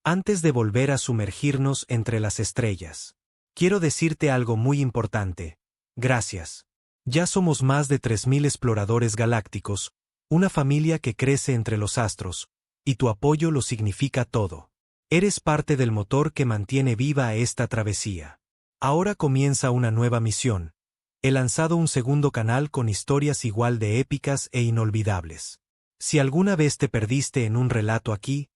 Antes de volver a sumergirnos entre las estrellas, quiero decirte algo muy importante. Gracias. Ya somos más de 3000 exploradores galácticos, una familia que crece entre los astros, y tu apoyo lo significa todo. Eres parte del motor que mantiene viva esta travesía. Ahora comienza una nueva misión. He lanzado un segundo canal con historias igual de épicas e inolvidables. Si alguna vez te perdiste en un relato aquí,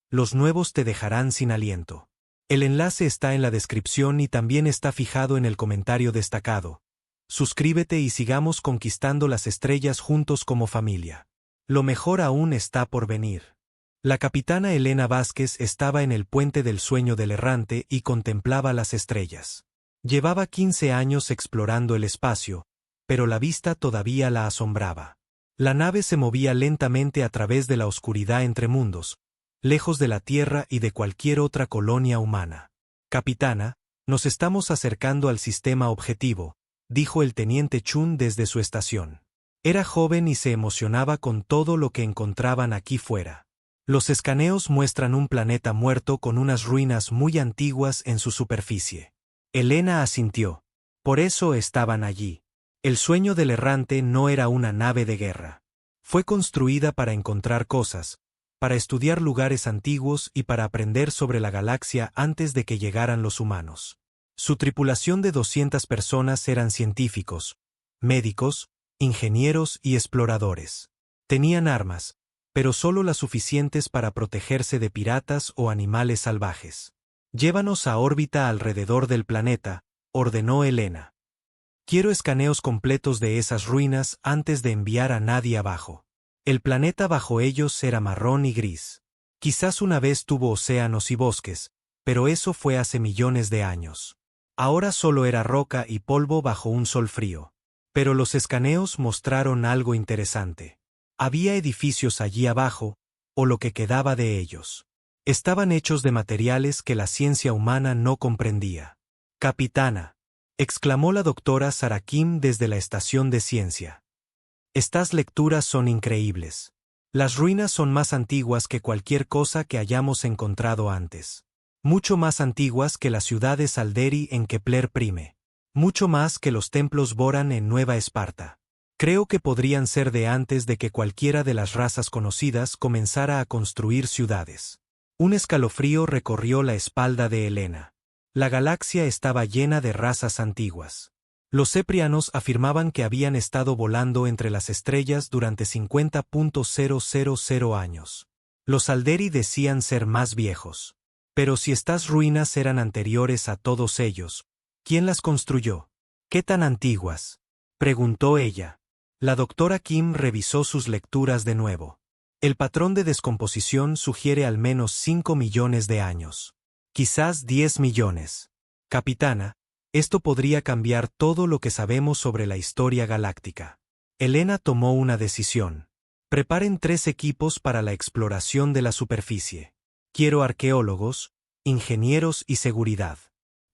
los nuevos te dejarán sin aliento. El enlace está en la descripción y también está fijado en el comentario destacado. Suscríbete y sigamos conquistando las estrellas juntos como familia. Lo mejor aún está por venir. La capitana Elena Vázquez estaba en el puente del sueño del errante y contemplaba las estrellas. Llevaba 15 años explorando el espacio, pero la vista todavía la asombraba. La nave se movía lentamente a través de la oscuridad entre mundos, lejos de la Tierra y de cualquier otra colonia humana. Capitana, nos estamos acercando al sistema objetivo, dijo el teniente Chun desde su estación. Era joven y se emocionaba con todo lo que encontraban aquí fuera. Los escaneos muestran un planeta muerto con unas ruinas muy antiguas en su superficie. Elena asintió. Por eso estaban allí. El sueño del errante no era una nave de guerra. Fue construida para encontrar cosas, para estudiar lugares antiguos y para aprender sobre la galaxia antes de que llegaran los humanos. Su tripulación de 200 personas eran científicos, médicos, ingenieros y exploradores. Tenían armas, pero solo las suficientes para protegerse de piratas o animales salvajes. Llévanos a órbita alrededor del planeta, ordenó Elena. Quiero escaneos completos de esas ruinas antes de enviar a nadie abajo. El planeta bajo ellos era marrón y gris. Quizás una vez tuvo océanos y bosques, pero eso fue hace millones de años. Ahora solo era roca y polvo bajo un sol frío. Pero los escaneos mostraron algo interesante. Había edificios allí abajo, o lo que quedaba de ellos. Estaban hechos de materiales que la ciencia humana no comprendía. Capitana, exclamó la doctora Sarah Kim desde la estación de ciencia. Estas lecturas son increíbles. Las ruinas son más antiguas que cualquier cosa que hayamos encontrado antes. Mucho más antiguas que las ciudades Alderi en Kepler Prime. Mucho más que los templos Boran en Nueva Esparta. Creo que podrían ser de antes de que cualquiera de las razas conocidas comenzara a construir ciudades. Un escalofrío recorrió la espalda de Elena. La galaxia estaba llena de razas antiguas. Los ceprianos afirmaban que habían estado volando entre las estrellas durante 50.000 años. Los Alderi decían ser más viejos. Pero si estas ruinas eran anteriores a todos ellos, ¿quién las construyó? ¿Qué tan antiguas?, preguntó ella. La doctora Kim revisó sus lecturas de nuevo. El patrón de descomposición sugiere al menos 5 millones de años. Quizás 10 millones. Capitana, esto podría cambiar todo lo que sabemos sobre la historia galáctica. Elena tomó una decisión. Preparen 3 equipos para la exploración de la superficie. Quiero arqueólogos, ingenieros y seguridad.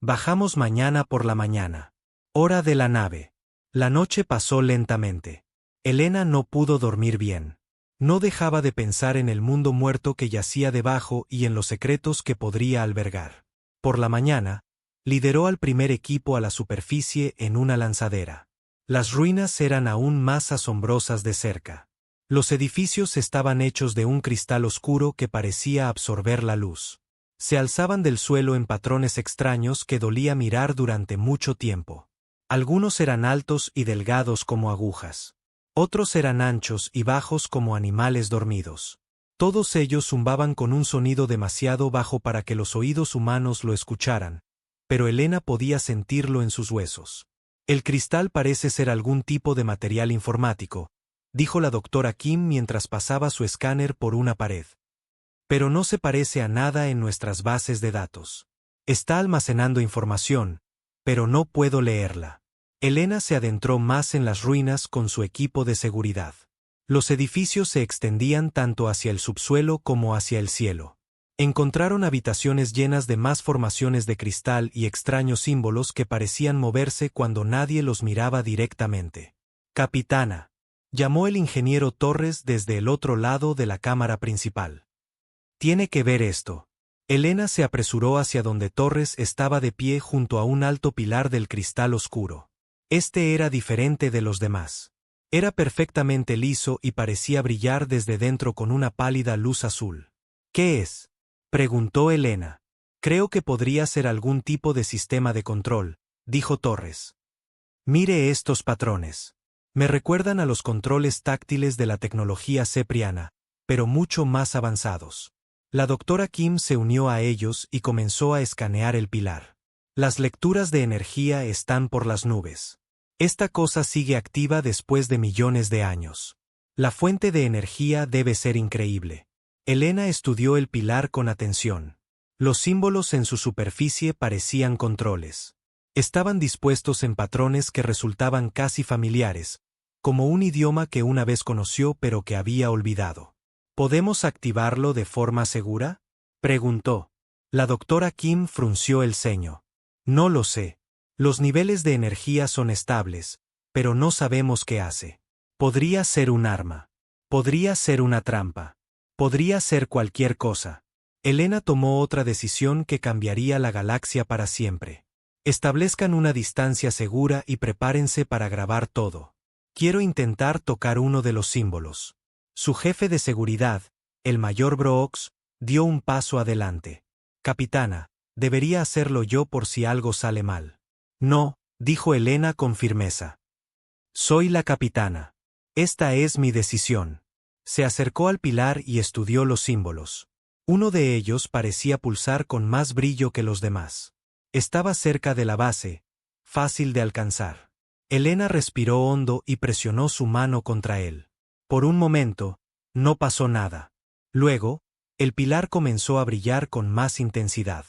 Bajamos mañana por la mañana. Hora de la nave. La noche pasó lentamente. Elena no pudo dormir bien. No dejaba de pensar en el mundo muerto que yacía debajo y en los secretos que podría albergar. Por la mañana, lideró al primer equipo a la superficie en una lanzadera. Las ruinas eran aún más asombrosas de cerca. Los edificios estaban hechos de un cristal oscuro que parecía absorber la luz. Se alzaban del suelo en patrones extraños que dolía mirar durante mucho tiempo. Algunos eran altos y delgados como agujas. Otros eran anchos y bajos como animales dormidos. Todos ellos zumbaban con un sonido demasiado bajo para que los oídos humanos lo escucharan, pero Elena podía sentirlo en sus huesos. El cristal parece ser algún tipo de material informático, dijo la doctora Kim mientras pasaba su escáner por una pared. Pero no se parece a nada en nuestras bases de datos. Está almacenando información, pero no puedo leerla. Elena se adentró más en las ruinas con su equipo de seguridad. Los edificios se extendían tanto hacia el subsuelo como hacia el cielo. Encontraron habitaciones llenas de más formaciones de cristal y extraños símbolos que parecían moverse cuando nadie los miraba directamente. Capitana, llamó el ingeniero Torres desde el otro lado de la cámara principal. Tiene que ver esto. Elena se apresuró hacia donde Torres estaba de pie junto a un alto pilar del cristal oscuro. Este era diferente de los demás. Era perfectamente liso y parecía brillar desde dentro con una pálida luz azul. ¿Qué es?, preguntó Elena. Creo que podría ser algún tipo de sistema de control, dijo Torres. Mire estos patrones. Me recuerdan a los controles táctiles de la tecnología cepriana, pero mucho más avanzados. La doctora Kim se unió a ellos y comenzó a escanear el pilar. Las lecturas de energía están por las nubes. Esta cosa sigue activa después de millones de años. La fuente de energía debe ser increíble. Elena estudió el pilar con atención. Los símbolos en su superficie parecían controles. Estaban dispuestos en patrones que resultaban casi familiares, como un idioma que una vez conoció pero que había olvidado. ¿Podemos activarlo de forma segura?, preguntó. La doctora Kim frunció el ceño. No lo sé. Los niveles de energía son estables, pero no sabemos qué hace. Podría ser un arma. Podría ser una trampa. Podría ser cualquier cosa. Elena tomó otra decisión que cambiaría la galaxia para siempre. Establezcan una distancia segura y prepárense para grabar todo. Quiero intentar tocar uno de los símbolos. Su jefe de seguridad, el mayor Brooks, dio un paso adelante. Capitana, debería hacerlo yo por si algo sale mal. No, dijo Elena con firmeza. Soy la capitana. Esta es mi decisión. Se acercó al pilar y estudió los símbolos. Uno de ellos parecía pulsar con más brillo que los demás. Estaba cerca de la base, fácil de alcanzar. Elena respiró hondo y presionó su mano contra él. Por un momento, no pasó nada. Luego, el pilar comenzó a brillar con más intensidad.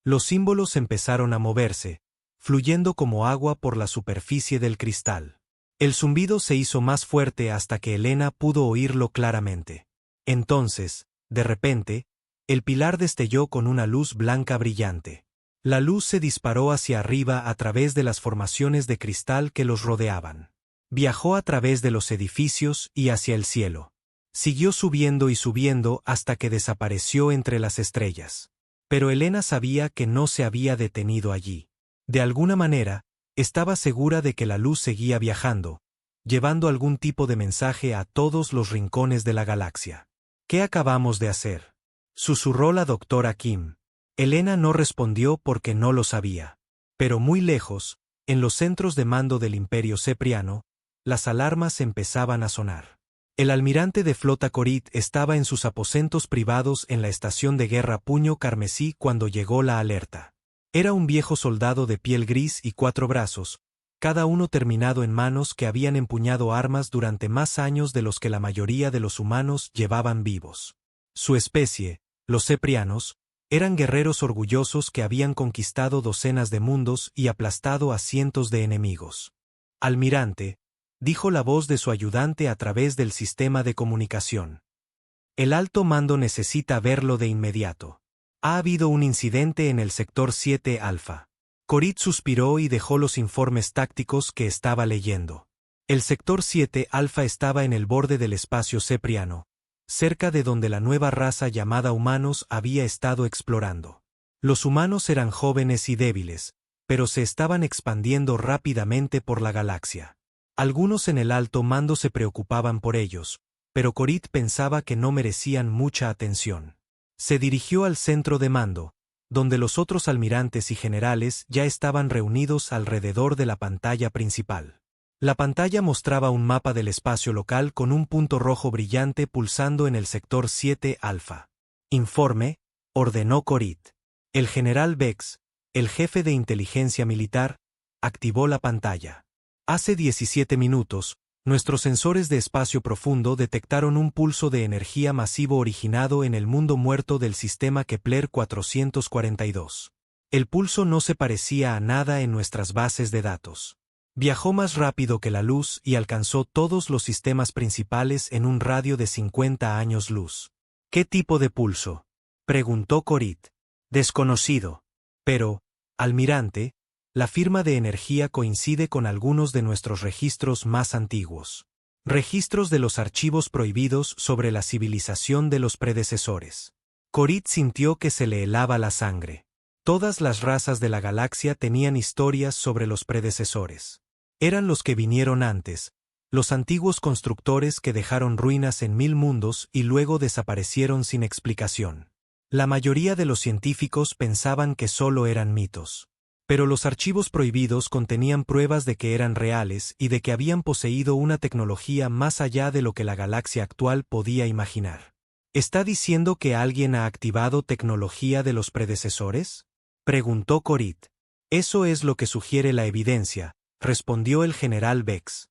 Los símbolos empezaron a moverse, fluyendo como agua por la superficie del cristal. El zumbido se hizo más fuerte hasta que Elena pudo oírlo claramente. Entonces, de repente, el pilar destelló con una luz blanca brillante. La luz se disparó hacia arriba a través de las formaciones de cristal que los rodeaban. Viajó a través de los edificios y hacia el cielo. Siguió subiendo y subiendo hasta que desapareció entre las estrellas. Pero Elena sabía que no se había detenido allí. De alguna manera, estaba segura de que la luz seguía viajando, llevando algún tipo de mensaje a todos los rincones de la galaxia. ¿Qué acabamos de hacer?, susurró la doctora Kim. Elena no respondió porque no lo sabía. Pero muy lejos, en los centros de mando del Imperio Cepriano, las alarmas empezaban a sonar. El almirante de flota Korit estaba en sus aposentos privados en la estación de guerra Puño Carmesí cuando llegó la alerta. Era un viejo soldado de piel gris y 4 brazos, cada uno terminado en manos que habían empuñado armas durante más años de los que la mayoría de los humanos llevaban vivos. Su especie, los ceprianos, eran guerreros orgullosos que habían conquistado docenas de mundos y aplastado a cientos de enemigos. Almirante, dijo la voz de su ayudante a través del sistema de comunicación. El alto mando necesita verlo de inmediato. Ha habido un incidente en el sector 7 Alfa. Korit suspiró y dejó los informes tácticos que estaba leyendo. El sector 7 Alfa estaba en el borde del espacio cepriano, cerca de donde la nueva raza llamada humanos había estado explorando. Los humanos eran jóvenes y débiles, pero se estaban expandiendo rápidamente por la galaxia. Algunos en el alto mando se preocupaban por ellos, pero Korit pensaba que no merecían mucha atención. Se dirigió al centro de mando, donde los otros almirantes y generales ya estaban reunidos alrededor de la pantalla principal. La pantalla mostraba un mapa del espacio local con un punto rojo brillante pulsando en el sector 7 Alfa. Informe, ordenó Korit. El general Vex, el jefe de inteligencia militar, activó la pantalla. Hace 17 minutos, nuestros sensores de espacio profundo detectaron un pulso de energía masivo originado en el mundo muerto del sistema Kepler 442. El pulso no se parecía a nada en nuestras bases de datos. Viajó más rápido que la luz y alcanzó todos los sistemas principales en un radio de 50 años luz. ¿Qué tipo de pulso?, preguntó Korit. Desconocido. Pero, almirante, la firma de energía coincide con algunos de nuestros registros más antiguos. Registros de los archivos prohibidos sobre la civilización de los predecesores. Corit sintió que se le helaba la sangre. Todas las razas de la galaxia tenían historias sobre los predecesores. Eran los que vinieron antes, los antiguos constructores que dejaron ruinas en 1000 mundos y luego desaparecieron sin explicación. La mayoría de los científicos pensaban que solo eran mitos. Pero los archivos prohibidos contenían pruebas de que eran reales y de que habían poseído una tecnología más allá de lo que la galaxia actual podía imaginar. ¿Está diciendo que alguien ha activado tecnología de los predecesores?, preguntó Corit. Eso es lo que sugiere la evidencia, respondió el general Vex.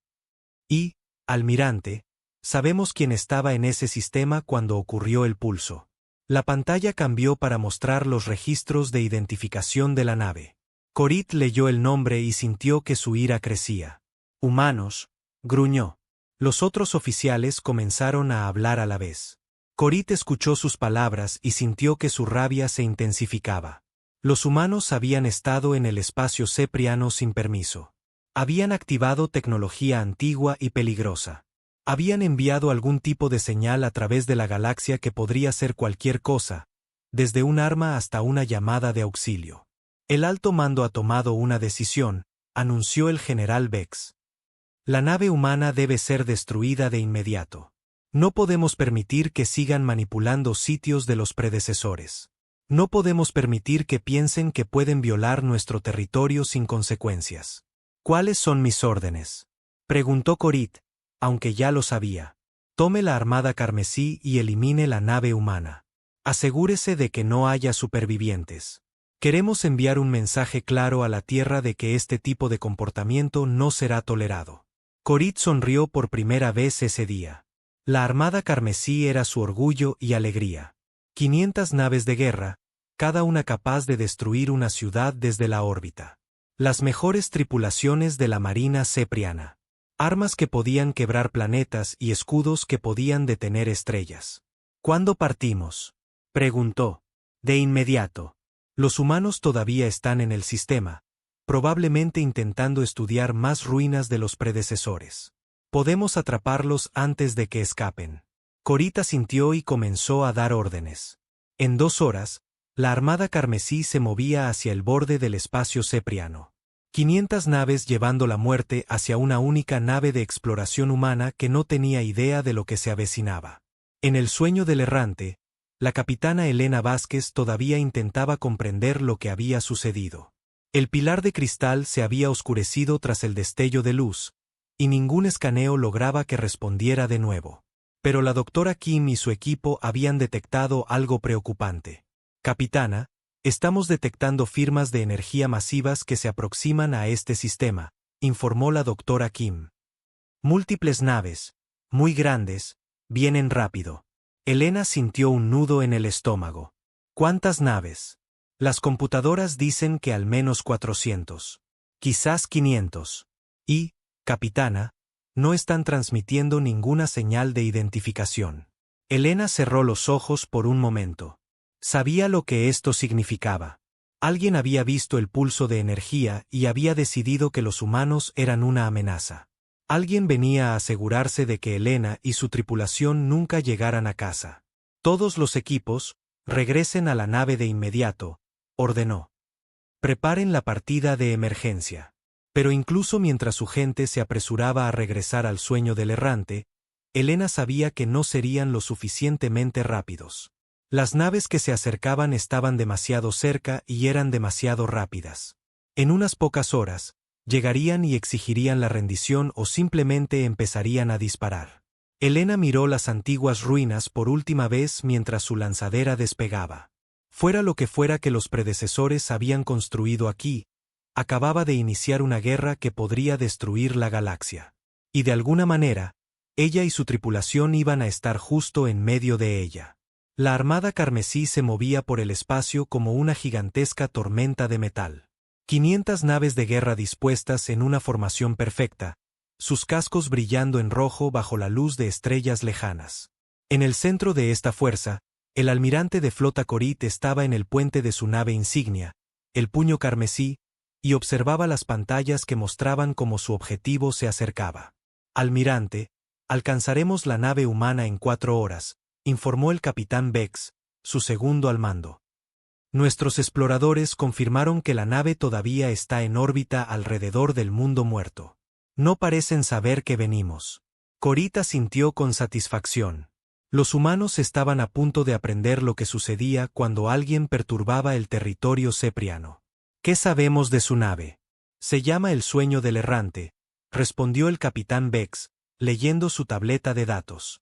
Y, almirante, sabemos quién estaba en ese sistema cuando ocurrió el pulso. La pantalla cambió para mostrar los registros de identificación de la nave. Corit leyó el nombre y sintió que su ira crecía. Humanos, gruñó. Los otros oficiales comenzaron a hablar a la vez. Corit escuchó sus palabras y sintió que su rabia se intensificaba. Los humanos habían estado en el espacio cepriano sin permiso. Habían activado tecnología antigua y peligrosa. Habían enviado algún tipo de señal a través de la galaxia que podría ser cualquier cosa, desde un arma hasta una llamada de auxilio. El alto mando ha tomado una decisión, anunció el general Vex. La nave humana debe ser destruida de inmediato. No podemos permitir que sigan manipulando sitios de los predecesores. No podemos permitir que piensen que pueden violar nuestro territorio sin consecuencias. ¿Cuáles son mis órdenes?, preguntó Corit, aunque ya lo sabía. Tome la armada carmesí y elimine la nave humana. Asegúrese de que no haya supervivientes. Queremos enviar un mensaje claro a la Tierra de que este tipo de comportamiento no será tolerado. Corit sonrió por primera vez ese día. La armada carmesí era su orgullo y alegría. 500 naves de guerra, cada una capaz de destruir una ciudad desde la órbita. Las mejores tripulaciones de la Marina Cepriana. Armas que podían quebrar planetas y escudos que podían detener estrellas. ¿Cuándo partimos?, preguntó. De inmediato. Los humanos todavía están en el sistema, probablemente intentando estudiar más ruinas de los predecesores. Podemos atraparlos antes de que escapen. Corit asintió y comenzó a dar órdenes. En 2 horas, la armada carmesí se movía hacia el borde del espacio cepriano. 500 naves llevando la muerte hacia una única nave de exploración humana que no tenía idea de lo que se avecinaba. En el sueño del errante, la capitana Elena Vázquez todavía intentaba comprender lo que había sucedido. El pilar de cristal se había oscurecido tras el destello de luz, y ningún escaneo lograba que respondiera de nuevo. Pero la doctora Kim y su equipo habían detectado algo preocupante. Capitana, estamos detectando firmas de energía masivas que se aproximan a este sistema, informó la doctora Kim. Múltiples naves, muy grandes, vienen rápido. Elena sintió un nudo en el estómago. ¿Cuántas naves? Las computadoras dicen que al menos 400. Quizás 500. Y, capitana, no están transmitiendo ninguna señal de identificación. Elena cerró los ojos por un momento. Sabía lo que esto significaba. Alguien había visto el pulso de energía y había decidido que los humanos eran una amenaza. Alguien venía a asegurarse de que Elena y su tripulación nunca llegaran a casa. Todos los equipos, regresen a la nave de inmediato, ordenó. Preparen la partida de emergencia. Pero incluso mientras su gente se apresuraba a regresar al sueño del errante, Elena sabía que no serían lo suficientemente rápidos. Las naves que se acercaban estaban demasiado cerca y eran demasiado rápidas. En unas pocas horas, llegarían y exigirían la rendición o simplemente empezarían a disparar. Elena miró las antiguas ruinas por última vez mientras su lanzadera despegaba. Fuera lo que fuera que los predecesores habían construido aquí, acababa de iniciar una guerra que podría destruir la galaxia. Y de alguna manera, ella y su tripulación iban a estar justo en medio de ella. La armada carmesí se movía por el espacio como una gigantesca tormenta de metal. 500 naves de guerra dispuestas en una formación perfecta, sus cascos brillando en rojo bajo la luz de estrellas lejanas. En el centro de esta fuerza, el almirante de flota Corit estaba en el puente de su nave insignia, el puño carmesí, y observaba las pantallas que mostraban cómo su objetivo se acercaba. Almirante, alcanzaremos la nave humana en 4 horas, informó el capitán Vex, su segundo al mando. Nuestros exploradores confirmaron que la nave todavía está en órbita alrededor del mundo muerto. No parecen saber que venimos. Corita asintió con satisfacción. Los humanos estaban a punto de aprender lo que sucedía cuando alguien perturbaba el territorio cepriano. ¿Qué sabemos de su nave? Se llama el sueño del errante, respondió el capitán Bex, leyendo su tableta de datos.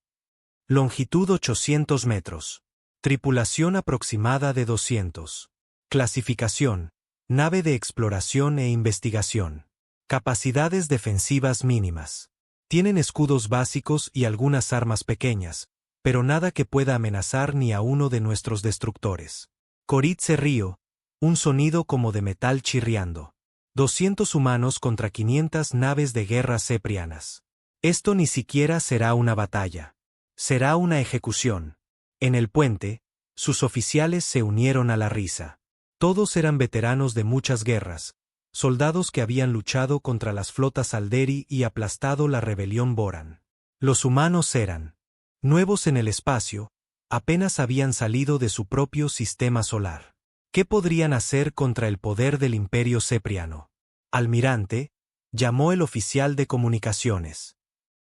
Longitud 800 metros. Tripulación aproximada de 200. Clasificación: nave de exploración e investigación. Capacidades defensivas mínimas. Tienen escudos básicos y algunas armas pequeñas, pero nada que pueda amenazar ni a uno de nuestros destructores. Corit se rió, un sonido como de metal chirriando. 200 humanos contra 500 naves de guerra ceprianas. Esto ni siquiera será una batalla. Será una ejecución. En el puente, sus oficiales se unieron a la risa. Todos eran veteranos de muchas guerras, soldados que habían luchado contra las flotas Alderi y aplastado la rebelión Boran. Los humanos eran nuevos en el espacio, apenas habían salido de su propio sistema solar. ¿Qué podrían hacer contra el poder del imperio cepriano? Almirante, llamó el oficial de comunicaciones.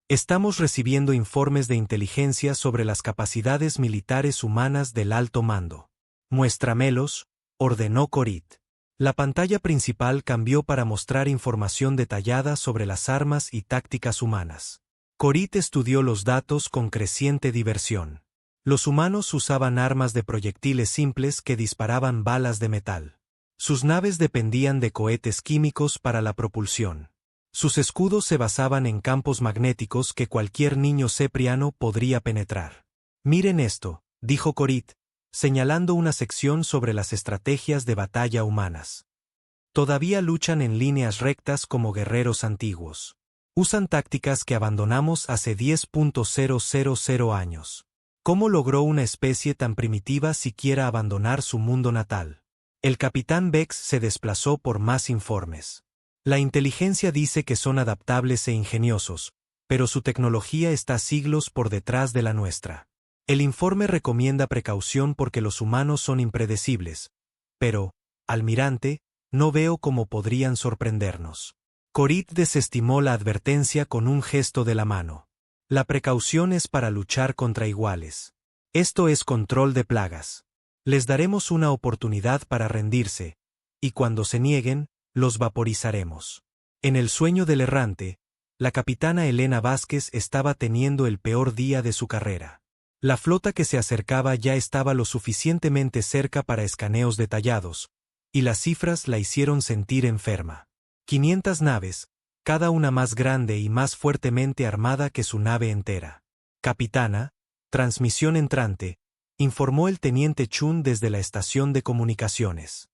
Estamos recibiendo informes de inteligencia sobre las capacidades militares humanas del alto mando. Muéstramelos, ordenó Corit. La pantalla principal cambió para mostrar información detallada sobre las armas y tácticas humanas. Corit estudió los datos con creciente diversión. Los humanos usaban armas de proyectiles simples que disparaban balas de metal. Sus naves dependían de cohetes químicos para la propulsión. Sus escudos se basaban en campos magnéticos que cualquier niño cepriano podría penetrar. Miren esto, dijo Corit, señalando una sección sobre las estrategias de batalla humanas. Todavía luchan en líneas rectas como guerreros antiguos. Usan tácticas que abandonamos hace 10.000 años. ¿Cómo logró una especie tan primitiva siquiera abandonar su mundo natal? El capitán Bex se desplazó por más informes. La inteligencia dice que son adaptables e ingeniosos, pero su tecnología está siglos por detrás de la nuestra. El informe recomienda precaución porque los humanos son impredecibles, pero, almirante, no veo cómo podrían sorprendernos. Corit desestimó la advertencia con un gesto de la mano. La precaución es para luchar contra iguales. Esto es control de plagas. Les daremos una oportunidad para rendirse, y cuando se nieguen, los vaporizaremos. En el sueño del errante, la capitana Elena Vázquez estaba teniendo el peor día de su carrera. La flota que se acercaba ya estaba lo suficientemente cerca para escaneos detallados, y las cifras la hicieron sentir enferma. 500 naves, cada una más grande y más fuertemente armada que su nave entera. Capitana, transmisión entrante, informó el teniente Chun desde la estación de comunicaciones.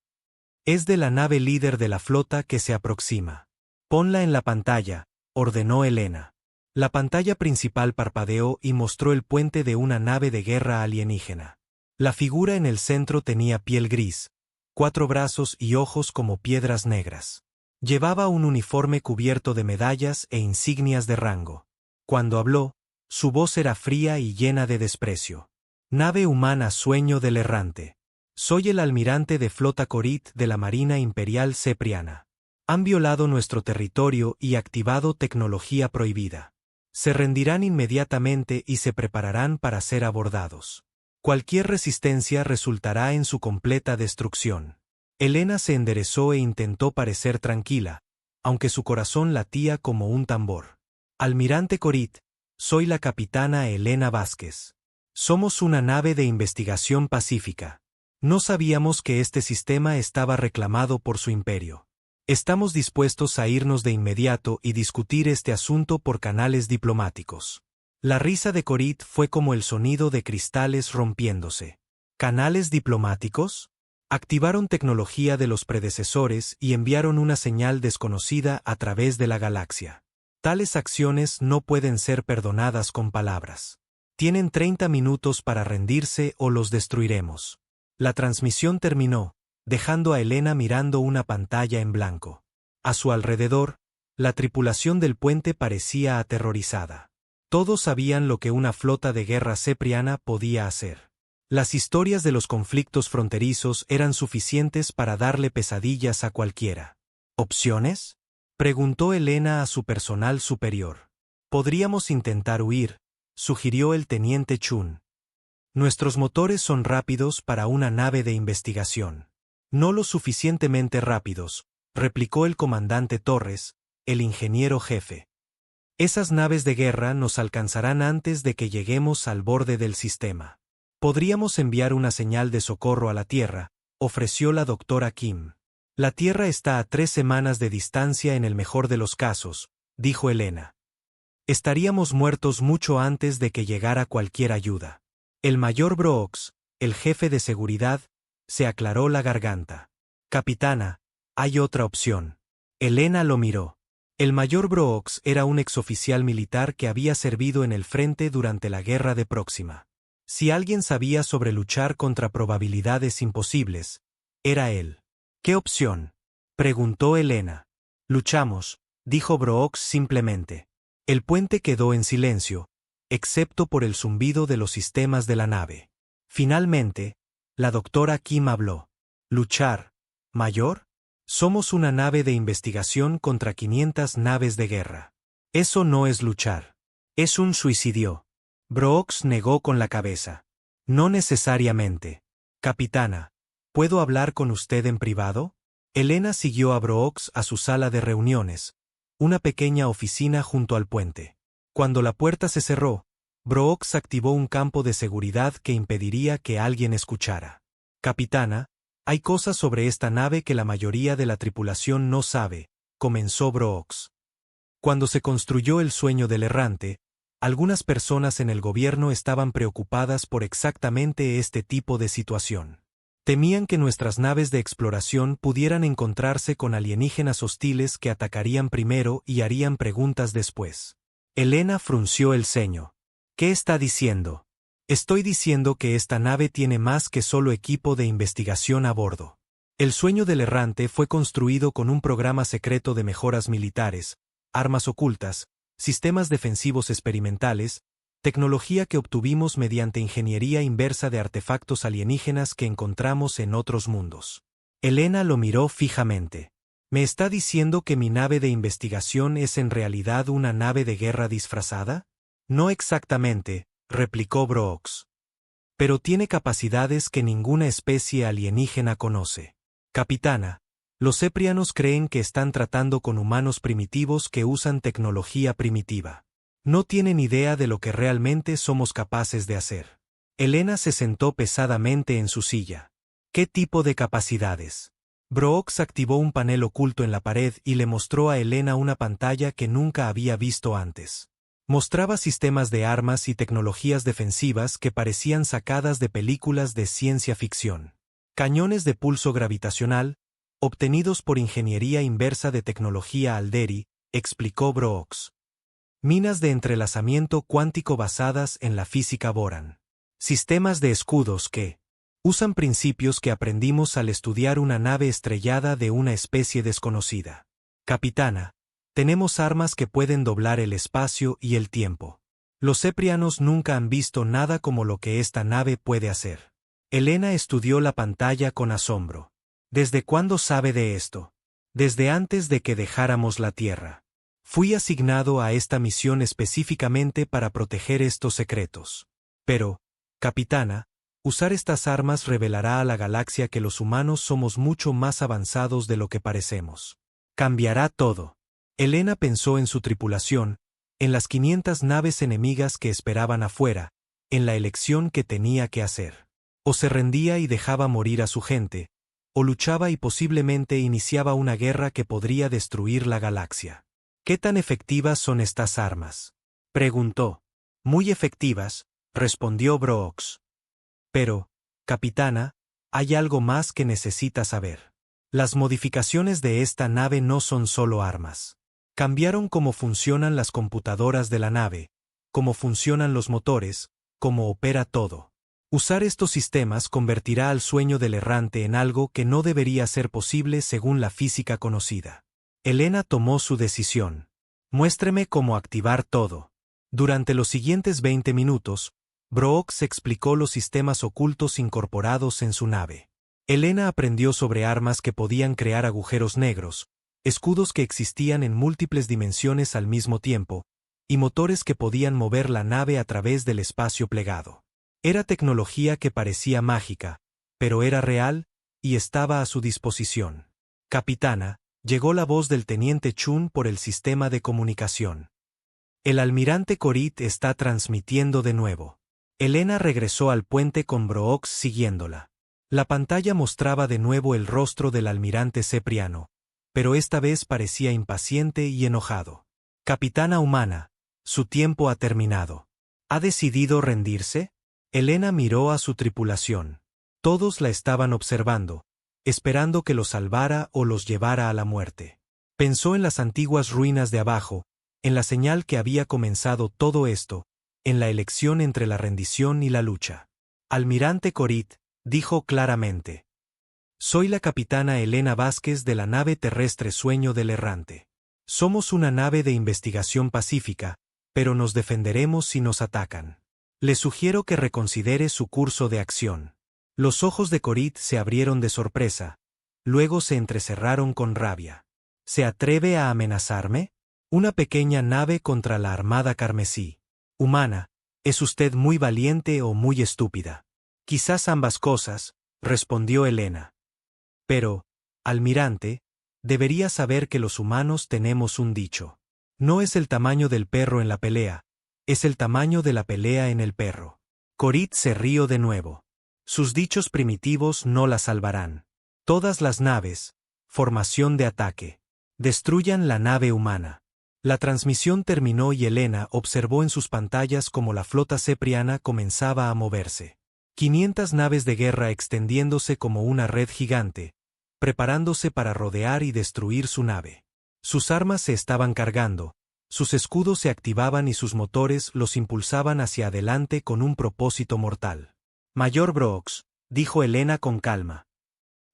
Es de la nave líder de la flota que se aproxima. Ponla en la pantalla, ordenó Elena. La pantalla principal parpadeó y mostró el puente de una nave de guerra alienígena. La figura en el centro tenía piel gris, 4 brazos y ojos como piedras negras. Llevaba un uniforme cubierto de medallas e insignias de rango. Cuando habló, su voz era fría y llena de desprecio. Nave humana sueño del errante. Soy el almirante de flota Corit de la Marina Imperial Cepriana. Han violado nuestro territorio y activado tecnología prohibida. Se rendirán inmediatamente y se prepararán para ser abordados. Cualquier resistencia resultará en su completa destrucción. Elena se enderezó e intentó parecer tranquila, aunque su corazón latía como un tambor. Almirante Corit, soy la capitana Elena Vázquez. Somos una nave de investigación pacífica. No sabíamos que este sistema estaba reclamado por su imperio. Estamos dispuestos a irnos de inmediato y discutir este asunto por canales diplomáticos. La risa de Corit fue como el sonido de cristales rompiéndose. ¿Canales diplomáticos? Activaron tecnología de los predecesores y enviaron una señal desconocida a través de la galaxia. Tales acciones no pueden ser perdonadas con palabras. Tienen 30 minutos para rendirse o los destruiremos. La transmisión terminó, dejando a Elena mirando una pantalla en blanco. A su alrededor, la tripulación del puente parecía aterrorizada. Todos sabían lo que una flota de guerra cepriana podía hacer. Las historias de los conflictos fronterizos eran suficientes para darle pesadillas a cualquiera. ¿Opciones? Preguntó Elena a su personal superior. Podríamos intentar huir, sugirió el teniente Chun. Nuestros motores son rápidos para una nave de investigación. No lo suficientemente rápidos, replicó el comandante Torres, el ingeniero jefe. Esas naves de guerra nos alcanzarán antes de que lleguemos al borde del sistema. Podríamos enviar una señal de socorro a la Tierra, ofreció la doctora Kim. La Tierra está a 3 semanas de distancia en el mejor de los casos, dijo Elena. Estaríamos muertos mucho antes de que llegara cualquier ayuda. El mayor Brooks, el jefe de seguridad, se aclaró la garganta. Capitana, hay otra opción. Elena lo miró. El mayor Brooks era un exoficial militar que había servido en el frente durante la guerra de Próxima. Si alguien sabía sobre luchar contra probabilidades imposibles, era él. ¿Qué opción? Preguntó Elena. Luchamos, dijo Brooks simplemente. El puente quedó en silencio, excepto por el zumbido de los sistemas de la nave. Finalmente, la doctora Kim habló. ¿Luchar? ¿Mayor? Somos una nave de investigación contra 500 naves de guerra. Eso no es luchar. Es un suicidio. Brooks negó con la cabeza. No necesariamente. Capitana, ¿puedo hablar con usted en privado? Elena siguió a Brooks a su sala de reuniones, una pequeña oficina junto al puente. Cuando la puerta se cerró, Brooks activó un campo de seguridad que impediría que alguien escuchara. Capitana, hay cosas sobre esta nave que la mayoría de la tripulación no sabe, comenzó Brooks. Cuando se construyó el sueño del errante, algunas personas en el gobierno estaban preocupadas por exactamente este tipo de situación. Temían que nuestras naves de exploración pudieran encontrarse con alienígenas hostiles que atacarían primero y harían preguntas después. Elena frunció el ceño. ¿Qué está diciendo? Estoy diciendo que esta nave tiene más que solo equipo de investigación a bordo. El sueño del errante fue construido con un programa secreto de mejoras militares, armas ocultas, sistemas defensivos experimentales, tecnología que obtuvimos mediante ingeniería inversa de artefactos alienígenas que encontramos en otros mundos. Elena lo miró fijamente. ¿Me está diciendo que mi nave de investigación es en realidad una nave de guerra disfrazada? No exactamente, replicó Brooks. Pero tiene capacidades que ninguna especie alienígena conoce. Capitana, los ceprianos creen que están tratando con humanos primitivos que usan tecnología primitiva. No tienen idea de lo que realmente somos capaces de hacer. Elena se sentó pesadamente en su silla. ¿Qué tipo de capacidades? Brooks activó un panel oculto en la pared y le mostró a Elena una pantalla que nunca había visto antes. Mostraba sistemas de armas y tecnologías defensivas que parecían sacadas de películas de ciencia ficción. Cañones de pulso gravitacional, obtenidos por ingeniería inversa de tecnología Alderi, explicó Brooks. Minas de entrelazamiento cuántico basadas en la física Boran. Sistemas de escudos que usan principios que aprendimos al estudiar una nave estrellada de una especie desconocida. Capitana, tenemos armas que pueden doblar el espacio y el tiempo. Los ceprianos nunca han visto nada como lo que esta nave puede hacer. Elena estudió la pantalla con asombro. ¿Desde cuándo sabe de esto? Desde antes de que dejáramos la Tierra. Fui asignado a esta misión específicamente para proteger estos secretos. Pero, capitana, usar estas armas revelará a la galaxia que los humanos somos mucho más avanzados de lo que parecemos. Cambiará todo. Elena pensó en su tripulación, en las 500 naves enemigas que esperaban afuera, en la elección que tenía que hacer. O se rendía y dejaba morir a su gente, o luchaba y posiblemente iniciaba una guerra que podría destruir la galaxia. ¿Qué tan efectivas son estas armas? Preguntó. Muy efectivas, respondió Brooks. Pero, capitana, hay algo más que necesita saber. Las modificaciones de esta nave no son solo armas. Cambiaron cómo funcionan las computadoras de la nave, cómo funcionan los motores, cómo opera todo. Usar estos sistemas convertirá al sueño del errante en algo que no debería ser posible según la física conocida. Elena tomó su decisión. Muéstreme cómo activar todo. Durante los siguientes 20 minutos, Brooks explicó los sistemas ocultos incorporados en su nave. Elena aprendió sobre armas que podían crear agujeros negros, escudos que existían en múltiples dimensiones al mismo tiempo, y motores que podían mover la nave a través del espacio plegado. Era tecnología que parecía mágica, pero era real, y estaba a su disposición. Capitana, llegó la voz del teniente Chun por el sistema de comunicación. El almirante Korit está transmitiendo de nuevo. Elena regresó al puente con Brooks siguiéndola. La pantalla mostraba de nuevo el rostro del almirante Cepriano, pero esta vez parecía impaciente y enojado. Capitana humana, su tiempo ha terminado. ¿Ha decidido rendirse? Elena miró a su tripulación. Todos la estaban observando, esperando que los salvara o los llevara a la muerte. Pensó en las antiguas ruinas de abajo, en la señal que había comenzado todo esto, en la elección entre la rendición y la lucha. Almirante Korit, dijo claramente. Soy la capitana Elena Vázquez de la nave terrestre Sueño del Errante. Somos una nave de investigación pacífica, pero nos defenderemos si nos atacan. Le sugiero que reconsidere su curso de acción. Los ojos de Korit se abrieron de sorpresa, luego se entrecerraron con rabia. ¿Se atreve a amenazarme? Una pequeña nave contra la Armada Carmesí. Humana, ¿es usted muy valiente o muy estúpida? Quizás ambas cosas, respondió Elena. Pero, almirante, debería saber que los humanos tenemos un dicho. No es el tamaño del perro en la pelea, es el tamaño de la pelea en el perro. Korit se rió de nuevo. Sus dichos primitivos no la salvarán. Todas las naves, formación de ataque. Destruyan la nave humana. La transmisión terminó y Elena observó en sus pantallas cómo la flota cepriana comenzaba a moverse. 500 naves de guerra extendiéndose como una red gigante, preparándose para rodear y destruir su nave. Sus armas se estaban cargando, sus escudos se activaban y sus motores los impulsaban hacia adelante con un propósito mortal. Mayor Brooks, dijo Elena con calma.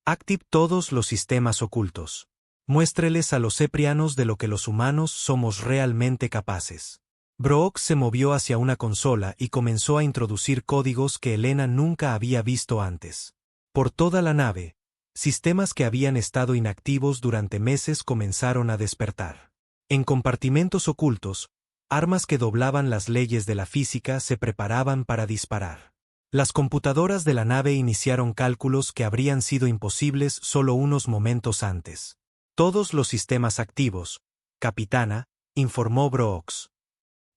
Active todos los sistemas ocultos. Muéstreles a los ceprianos de lo que los humanos somos realmente capaces. Brooks se movió hacia una consola y comenzó a introducir códigos que Elena nunca había visto antes. Por toda la nave, sistemas que habían estado inactivos durante meses comenzaron a despertar. En compartimentos ocultos, armas que doblaban las leyes de la física se preparaban para disparar. Las computadoras de la nave iniciaron cálculos que habrían sido imposibles solo unos momentos antes. Todos los sistemas activos, capitana, informó Brooks.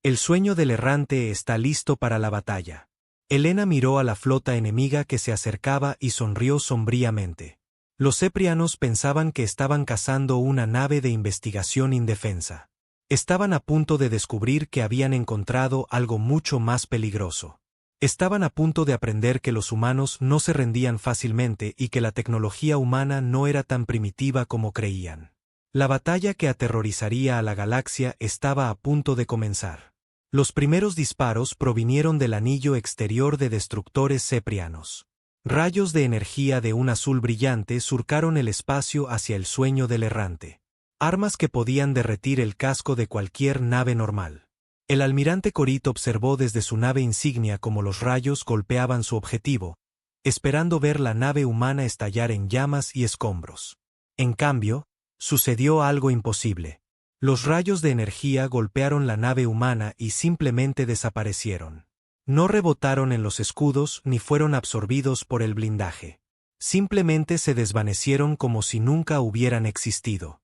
El Sueño del Errante está listo para la batalla. Elena miró a la flota enemiga que se acercaba y sonrió sombríamente. Los ceprianos pensaban que estaban cazando una nave de investigación indefensa. Estaban a punto de descubrir que habían encontrado algo mucho más peligroso. Estaban a punto de aprender que los humanos no se rendían fácilmente y que la tecnología humana no era tan primitiva como creían. La batalla que aterrorizaría a la galaxia estaba a punto de comenzar. Los primeros disparos provinieron del anillo exterior de destructores ceprianos. Rayos de energía de un azul brillante surcaron el espacio hacia el Sueño del Errante. Armas que podían derretir el casco de cualquier nave normal. El almirante Korit observó desde su nave insignia cómo los rayos golpeaban su objetivo, esperando ver la nave humana estallar en llamas y escombros. En cambio, sucedió algo imposible. Los rayos de energía golpearon la nave humana y simplemente desaparecieron. No rebotaron en los escudos ni fueron absorbidos por el blindaje. Simplemente se desvanecieron como si nunca hubieran existido.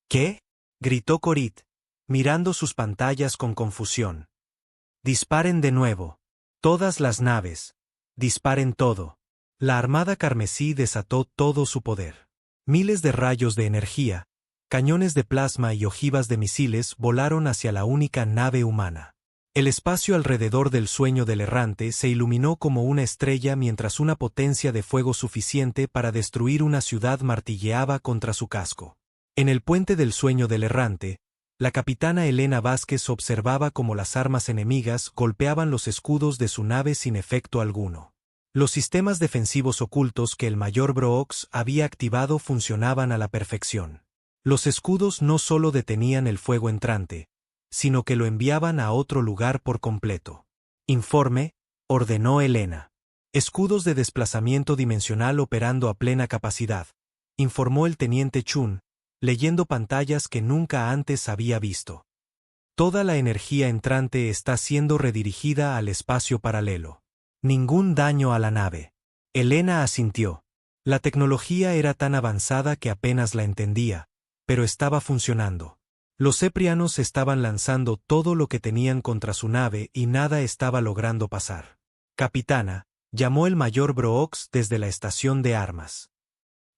¿Qué? Gritó Korit, mirando sus pantallas con confusión. Disparen de nuevo. Todas las naves. Disparen todo. La Armada Carmesí desató todo su poder. Miles de rayos de energía, cañones de plasma y ojivas de misiles volaron hacia la única nave humana. El espacio alrededor del Sueño del Errante se iluminó como una estrella mientras una potencia de fuego suficiente para destruir una ciudad martilleaba contra su casco. En el puente del Sueño del Errante, la capitana Elena Vázquez observaba cómo las armas enemigas golpeaban los escudos de su nave sin efecto alguno. Los sistemas defensivos ocultos que el mayor Brooks había activado funcionaban a la perfección. Los escudos no solo detenían el fuego entrante, sino que lo enviaban a otro lugar por completo. Informe, ordenó Elena. Escudos de desplazamiento dimensional operando a plena capacidad, informó el teniente Chun, leyendo pantallas que nunca antes había visto. Toda la energía entrante está siendo redirigida al espacio paralelo. Ningún daño a la nave. Elena asintió. La tecnología era tan avanzada que apenas la entendía, pero estaba funcionando. Los ceprianos estaban lanzando todo lo que tenían contra su nave y nada estaba logrando pasar. Capitana, llamó el mayor Brooks desde la estación de armas.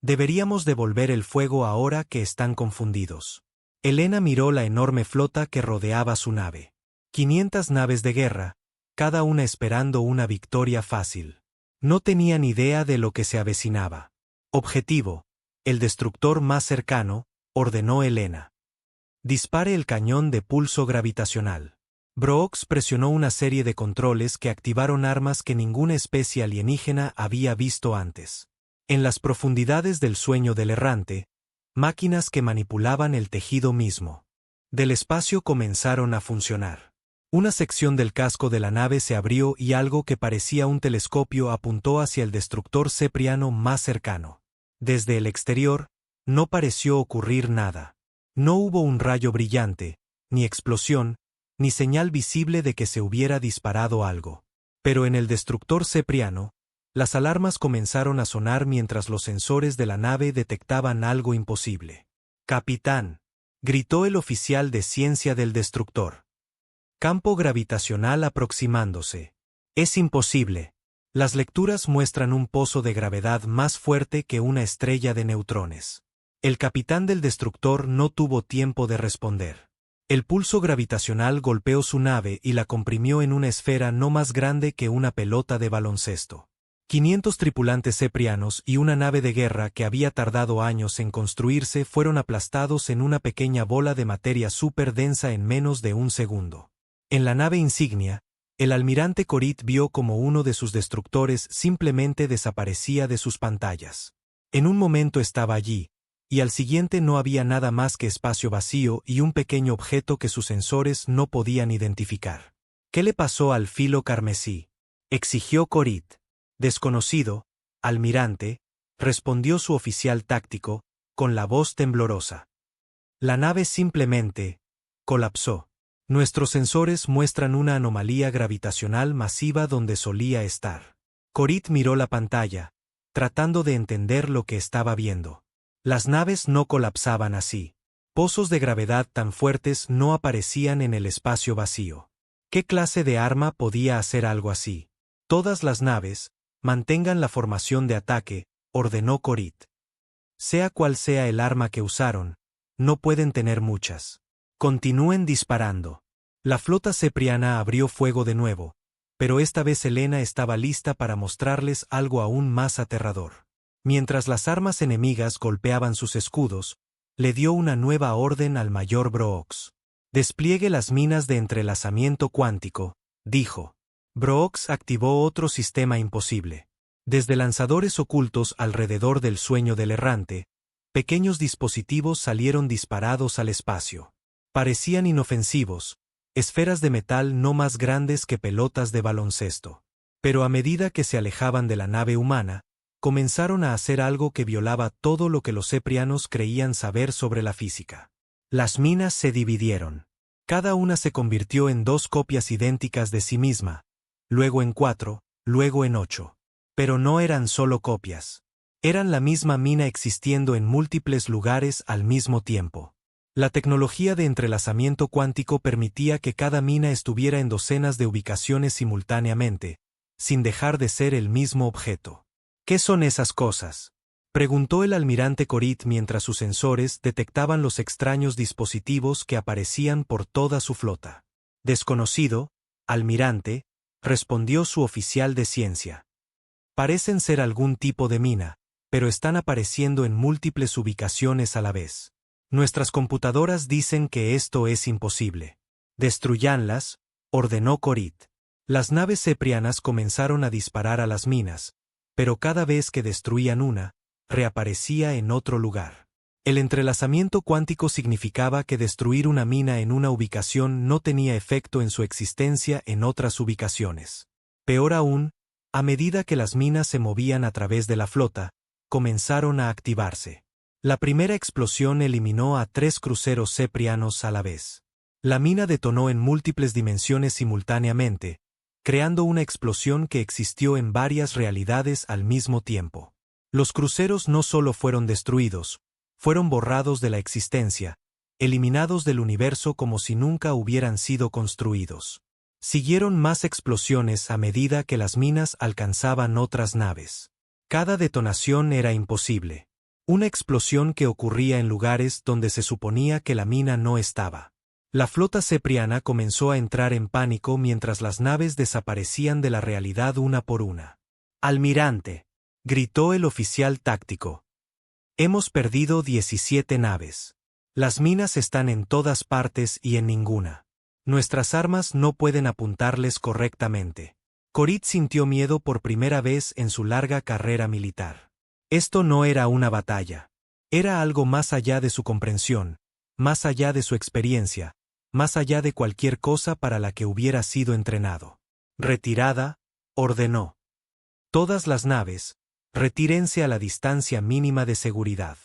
Deberíamos devolver el fuego ahora que están confundidos. Elena miró la enorme flota que rodeaba su nave. 500 naves de guerra, cada una esperando una victoria fácil. No tenían idea de lo que se avecinaba. Objetivo: el destructor más cercano, ordenó Elena. Dispare el cañón de pulso gravitacional. Brooks presionó una serie de controles que activaron armas que ninguna especie alienígena había visto antes. En las profundidades del sueño del errante, máquinas que manipulaban el tejido mismo del espacio comenzaron a funcionar. Una sección del casco de la nave se abrió y algo que parecía un telescopio apuntó hacia el destructor cepriano más cercano. Desde el exterior, no pareció ocurrir nada. No hubo un rayo brillante, ni explosión, ni señal visible de que se hubiera disparado algo. Pero en el destructor cepriano, las alarmas comenzaron a sonar mientras los sensores de la nave detectaban algo imposible. «Capitán», gritó el oficial de ciencia del destructor. «Campo gravitacional aproximándose. Es imposible. Las lecturas muestran un pozo de gravedad más fuerte que una estrella de neutrones». El capitán del destructor no tuvo tiempo de responder. El pulso gravitacional golpeó su nave y la comprimió en una esfera no más grande que una pelota de baloncesto. 500 tripulantes ceprianos y una nave de guerra que había tardado años en construirse fueron aplastados en una pequeña bola de materia súper densa en menos de un segundo. En la nave insignia, el almirante Corit vio como uno de sus destructores simplemente desaparecía de sus pantallas. En un momento estaba allí, y al siguiente no había nada más que espacio vacío y un pequeño objeto que sus sensores no podían identificar. «¿Qué le pasó al filo carmesí?», exigió Corit. «Desconocido, almirante», respondió su oficial táctico, con la voz temblorosa. «La nave simplemente colapsó. Nuestros sensores muestran una anomalía gravitacional masiva donde solía estar». Corit miró la pantalla, tratando de entender lo que estaba viendo. Las naves no colapsaban así. Pozos de gravedad tan fuertes no aparecían en el espacio vacío. ¿Qué clase de arma podía hacer algo así? «Todas las naves, mantengan la formación de ataque», ordenó Corit. «Sea cual sea el arma que usaron, no pueden tener muchas. Continúen disparando». La flota cepriana abrió fuego de nuevo, pero esta vez Elena estaba lista para mostrarles algo aún más aterrador. Mientras las armas enemigas golpeaban sus escudos, le dio una nueva orden al mayor Brooks. «Despliegue las minas de entrelazamiento cuántico», dijo. Brooks activó otro sistema imposible. Desde lanzadores ocultos alrededor del sueño del errante, pequeños dispositivos salieron disparados al espacio. Parecían inofensivos, esferas de metal no más grandes que pelotas de baloncesto. Pero a medida que se alejaban de la nave humana, comenzaron a hacer algo que violaba todo lo que los ceprianos creían saber sobre la física. Las minas se dividieron. Cada una se convirtió en 2 copias idénticas de sí misma, luego en 4, luego en 8. Pero no eran solo copias. Eran la misma mina existiendo en múltiples lugares al mismo tiempo. La tecnología de entrelazamiento cuántico permitía que cada mina estuviera en docenas de ubicaciones simultáneamente, sin dejar de ser el mismo objeto. «¿Qué son esas cosas?», preguntó el almirante Corit mientras sus sensores detectaban los extraños dispositivos que aparecían por toda su flota. «Desconocido, almirante», respondió su oficial de ciencia. «Parecen ser algún tipo de mina, pero están apareciendo en múltiples ubicaciones a la vez. Nuestras computadoras dicen que esto es imposible». «Destruyanlas», ordenó Corit. Las naves ceprianas comenzaron a disparar a las minas, pero cada vez que destruían una, reaparecía en otro lugar. El entrelazamiento cuántico significaba que destruir una mina en una ubicación no tenía efecto en su existencia en otras ubicaciones. Peor aún, a medida que las minas se movían a través de la flota, comenzaron a activarse. La primera explosión eliminó a 3 cruceros ceprianos a la vez. La mina detonó en múltiples dimensiones simultáneamente, creando una explosión que existió en varias realidades al mismo tiempo. Los cruceros no solo fueron destruidos, fueron borrados de la existencia, eliminados del universo como si nunca hubieran sido construidos. Siguieron más explosiones a medida que las minas alcanzaban otras naves. Cada detonación era imposible. Una explosión que ocurría en lugares donde se suponía que la mina no estaba. La flota cepriana comenzó a entrar en pánico mientras las naves desaparecían de la realidad una por una. «Almirante», gritó el oficial táctico. «Hemos perdido 17 naves. Las minas están en todas partes y en ninguna. Nuestras armas no pueden apuntarles correctamente». Korit sintió miedo por primera vez en su larga carrera militar. Esto no era una batalla. Era algo más allá de su comprensión, más allá de su experiencia, más allá de cualquier cosa para la que hubiera sido entrenado. «Retirada», ordenó. «Todas las naves, retírense a la distancia mínima de seguridad».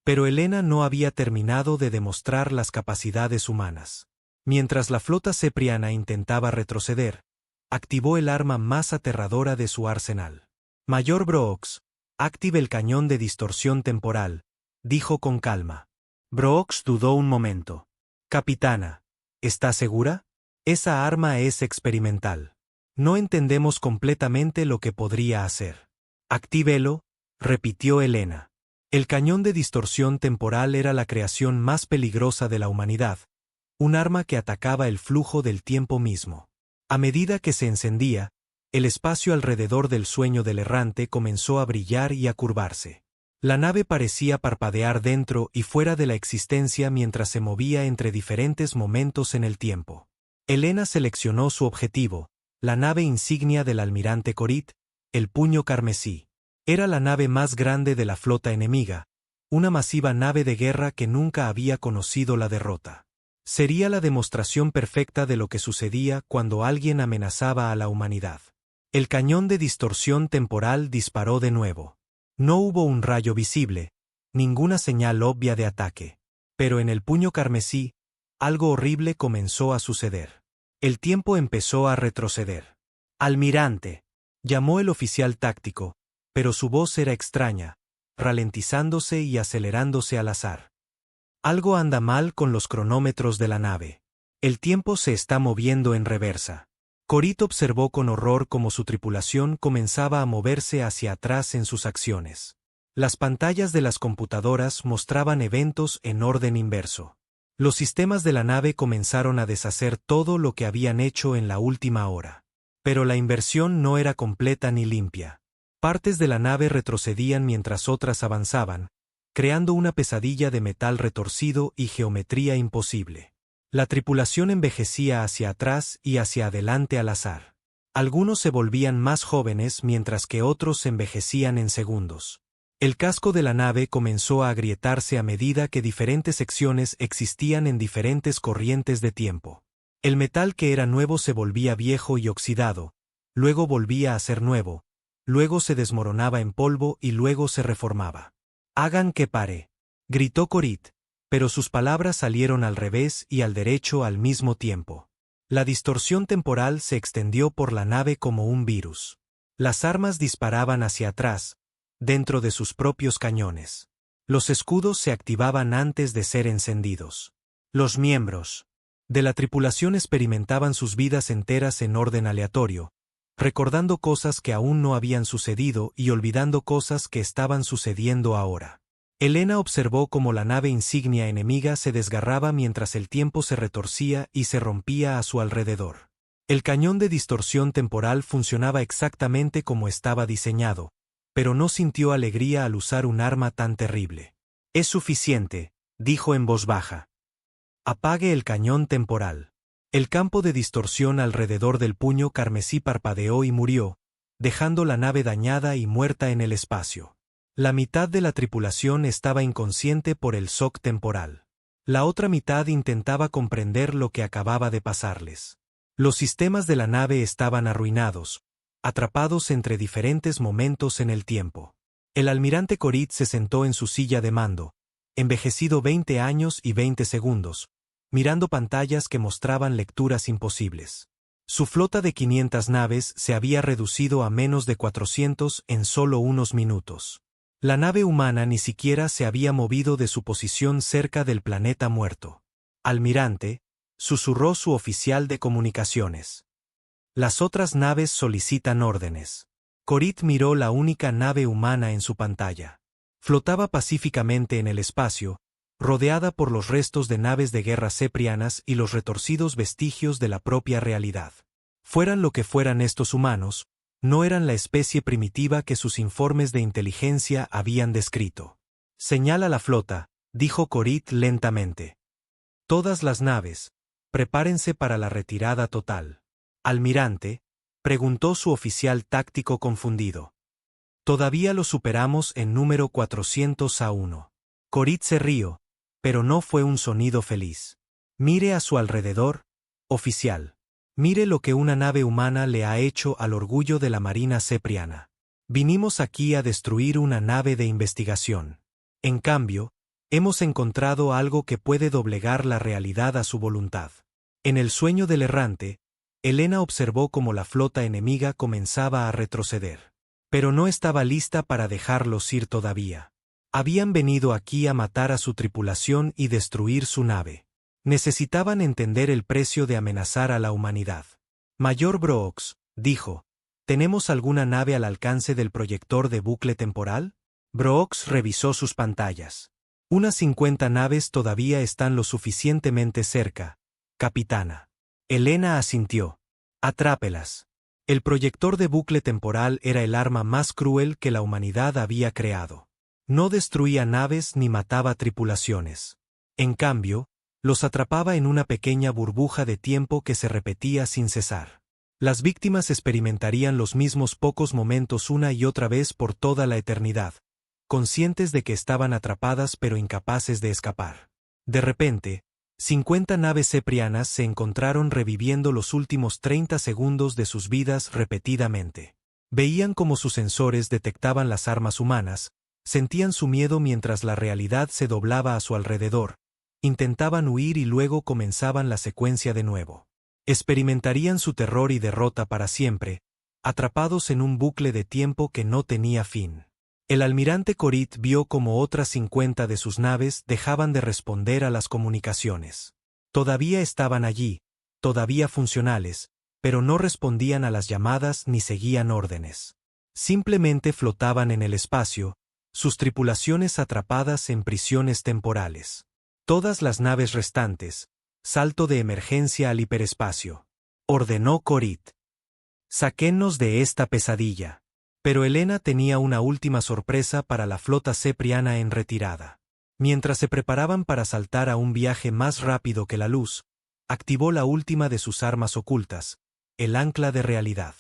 Pero Helena no había terminado de demostrar las capacidades humanas. Mientras la flota cepriana intentaba retroceder, activó el arma más aterradora de su arsenal. «Mayor Brooks, active el cañón de distorsión temporal», dijo con calma. Brooks dudó un momento. «Capitana, ¿está segura? Esa arma es experimental. No entendemos completamente lo que podría hacer». «Actívelo», repitió Helena. El cañón de distorsión temporal era la creación más peligrosa de la humanidad, un arma que atacaba el flujo del tiempo mismo. A medida que se encendía, el espacio alrededor del sueño del errante comenzó a brillar y a curvarse. La nave parecía parpadear dentro y fuera de la existencia mientras se movía entre diferentes momentos en el tiempo. Helena seleccionó su objetivo, la nave insignia del almirante Korit, el Puño Carmesí. Era la nave más grande de la flota enemiga, una masiva nave de guerra que nunca había conocido la derrota. Sería la demostración perfecta de lo que sucedía cuando alguien amenazaba a la humanidad. El cañón de distorsión temporal disparó de nuevo. No hubo un rayo visible, ninguna señal obvia de ataque. Pero en el Puño Carmesí, algo horrible comenzó a suceder. El tiempo empezó a retroceder. «Almirante», llamó el oficial táctico, pero su voz era extraña, ralentizándose y acelerándose al azar. «Algo anda mal con los cronómetros de la nave. El tiempo se está moviendo en reversa». Korit observó con horror cómo su tripulación comenzaba a moverse hacia atrás en sus acciones. Las pantallas de las computadoras mostraban eventos en orden inverso. Los sistemas de la nave comenzaron a deshacer todo lo que habían hecho en la última hora. Pero la inversión no era completa ni limpia. Partes de la nave retrocedían mientras otras avanzaban, creando una pesadilla de metal retorcido y geometría imposible. La tripulación envejecía hacia atrás y hacia adelante al azar. Algunos se volvían más jóvenes mientras que otros envejecían en segundos. El casco de la nave comenzó a agrietarse a medida que diferentes secciones existían en diferentes corrientes de tiempo. El metal que era nuevo se volvía viejo y oxidado, luego volvía a ser nuevo, luego se desmoronaba en polvo y luego se reformaba. «Hagan que pare», gritó Korit, pero sus palabras salieron al revés y al derecho al mismo tiempo. La distorsión temporal se extendió por la nave como un virus. Las armas disparaban hacia atrás, dentro de sus propios cañones. Los escudos se activaban antes de ser encendidos. Los miembros de la tripulación experimentaban sus vidas enteras en orden aleatorio, recordando cosas que aún no habían sucedido y olvidando cosas que estaban sucediendo ahora. Helena observó cómo la nave insignia enemiga se desgarraba mientras el tiempo se retorcía y se rompía a su alrededor. El cañón de distorsión temporal funcionaba exactamente como estaba diseñado, pero no sintió alegría al usar un arma tan terrible. «Es suficiente», dijo en voz baja. «Apague el cañón temporal». El campo de distorsión alrededor del Puño Carmesí parpadeó y murió, dejando la nave dañada y muerta en el espacio. La mitad de la tripulación estaba inconsciente por el shock temporal. La otra mitad intentaba comprender lo que acababa de pasarles. Los sistemas de la nave estaban arruinados, atrapados entre diferentes momentos en el tiempo. El almirante Korit se sentó en su silla de mando, envejecido 20 años y 20 segundos, mirando pantallas que mostraban lecturas imposibles. Su flota de 500 naves se había reducido a menos de 400 en solo unos minutos. La nave humana ni siquiera se había movido de su posición cerca del planeta muerto. Almirante, susurró su oficial de comunicaciones. Las otras naves solicitan órdenes. Korit miró la única nave humana en su pantalla. Flotaba pacíficamente en el espacio, rodeada por los restos de naves de guerra ceprianas y los retorcidos vestigios de la propia realidad. Fueran lo que fueran estos humanos, no eran la especie primitiva que sus informes de inteligencia habían descrito. Señala la flota, dijo Korit lentamente. Todas las naves, prepárense para la retirada total. Almirante, preguntó su oficial táctico confundido. Todavía lo superamos en número 400-1. Korit se rió, pero no fue un sonido feliz. Mire a su alrededor, oficial. Mire lo que una nave humana le ha hecho al orgullo de la Marina cepriana. Vinimos aquí a destruir una nave de investigación. En cambio, hemos encontrado algo que puede doblegar la realidad a su voluntad. En el sueño del errante, Helena observó cómo la flota enemiga comenzaba a retroceder. Pero no estaba lista para dejarlos ir todavía. Habían venido aquí a matar a su tripulación y destruir su nave. Necesitaban entender el precio de amenazar a la humanidad. Mayor Brooks, dijo, ¿tenemos alguna nave al alcance del proyector de bucle temporal? Brooks revisó sus pantallas. Unas 50 naves todavía están lo suficientemente cerca, capitana. Helena asintió. Atrápelas. El proyector de bucle temporal era el arma más cruel que la humanidad había creado. No destruía naves ni mataba tripulaciones. En cambio, los atrapaba en una pequeña burbuja de tiempo que se repetía sin cesar. Las víctimas experimentarían los mismos pocos momentos una y otra vez por toda la eternidad, conscientes de que estaban atrapadas pero incapaces de escapar. De repente, 50 naves ceprianas se encontraron reviviendo los últimos 30 segundos de sus vidas repetidamente. Veían cómo sus sensores detectaban las armas humanas, sentían su miedo mientras la realidad se doblaba a su alrededor, intentaban huir y luego comenzaban la secuencia de nuevo. Experimentarían su terror y derrota para siempre, atrapados en un bucle de tiempo que no tenía fin. El almirante Korit vio cómo otras 50 de sus naves dejaban de responder a las comunicaciones. Todavía estaban allí, todavía funcionales, pero no respondían a las llamadas ni seguían órdenes. Simplemente flotaban en el espacio, sus tripulaciones atrapadas en prisiones temporales. Todas las naves restantes, salto de emergencia al hiperespacio. Ordenó Korit. Sáquennos de esta pesadilla. Pero Helena tenía una última sorpresa para la flota cepriana en retirada. Mientras se preparaban para saltar a un viaje más rápido que la luz, activó la última de sus armas ocultas, el ancla de realidad.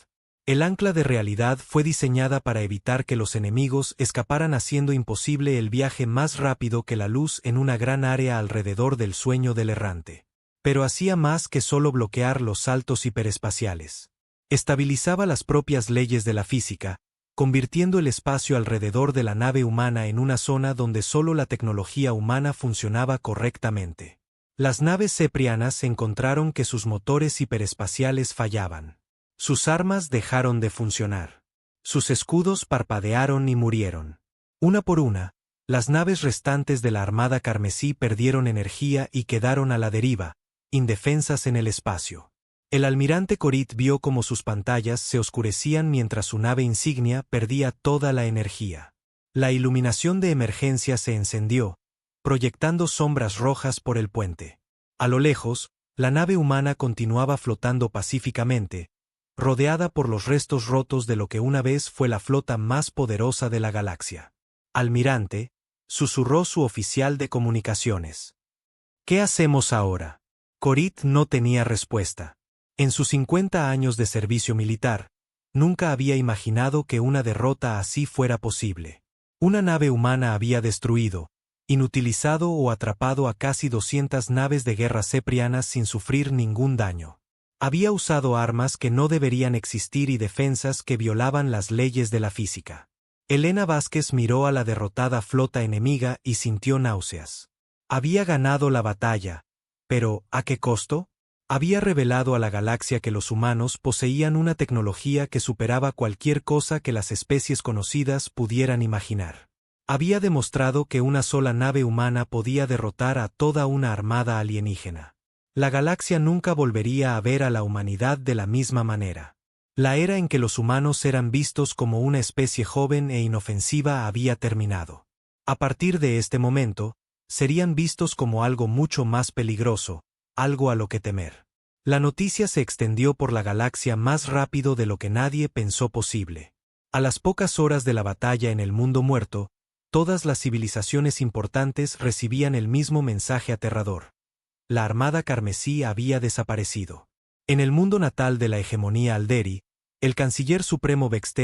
El ancla de realidad fue diseñada para evitar que los enemigos escaparan haciendo imposible el viaje más rápido que la luz en una gran área alrededor del sueño del errante. Pero hacía más que solo bloquear los saltos hiperespaciales. Estabilizaba las propias leyes de la física, convirtiendo el espacio alrededor de la nave humana en una zona donde solo la tecnología humana funcionaba correctamente. Las naves ceprianas encontraron que sus motores hiperespaciales fallaban. Sus armas dejaron de funcionar. Sus escudos parpadearon y murieron. Una por una, las naves restantes de la Armada Carmesí perdieron energía y quedaron a la deriva, indefensas en el espacio. El almirante Korit vio cómo sus pantallas se oscurecían mientras su nave insignia perdía toda la energía. La iluminación de emergencia se encendió, proyectando sombras rojas por el puente. A lo lejos, la nave humana continuaba flotando pacíficamente, rodeada por los restos rotos de lo que una vez fue la flota más poderosa de la galaxia. Almirante, susurró su oficial de comunicaciones. ¿Qué hacemos ahora? Korit no tenía respuesta. En sus 50 años de servicio militar, nunca había imaginado que una derrota así fuera posible. Una nave humana había destruido, inutilizado o atrapado a casi 200 naves de guerra ceprianas sin sufrir ningún daño. Había usado armas que no deberían existir y defensas que violaban las leyes de la física. Elena Vázquez miró a la derrotada flota enemiga y sintió náuseas. Había ganado la batalla, pero ¿a qué costo? Había revelado a la galaxia que los humanos poseían una tecnología que superaba cualquier cosa que las especies conocidas pudieran imaginar. Había demostrado que una sola nave humana podía derrotar a toda una armada alienígena. La galaxia nunca volvería a ver a la humanidad de la misma manera. La era en que los humanos eran vistos como una especie joven e inofensiva había terminado. A partir de este momento, serían vistos como algo mucho más peligroso, algo a lo que temer. La noticia se extendió por la galaxia más rápido de lo que nadie pensó posible. A las pocas horas de la batalla en el mundo muerto, todas las civilizaciones importantes recibían el mismo mensaje aterrador. La Armada Carmesí había desaparecido. En el mundo natal de la hegemonía Alderi, el canciller supremo Vexth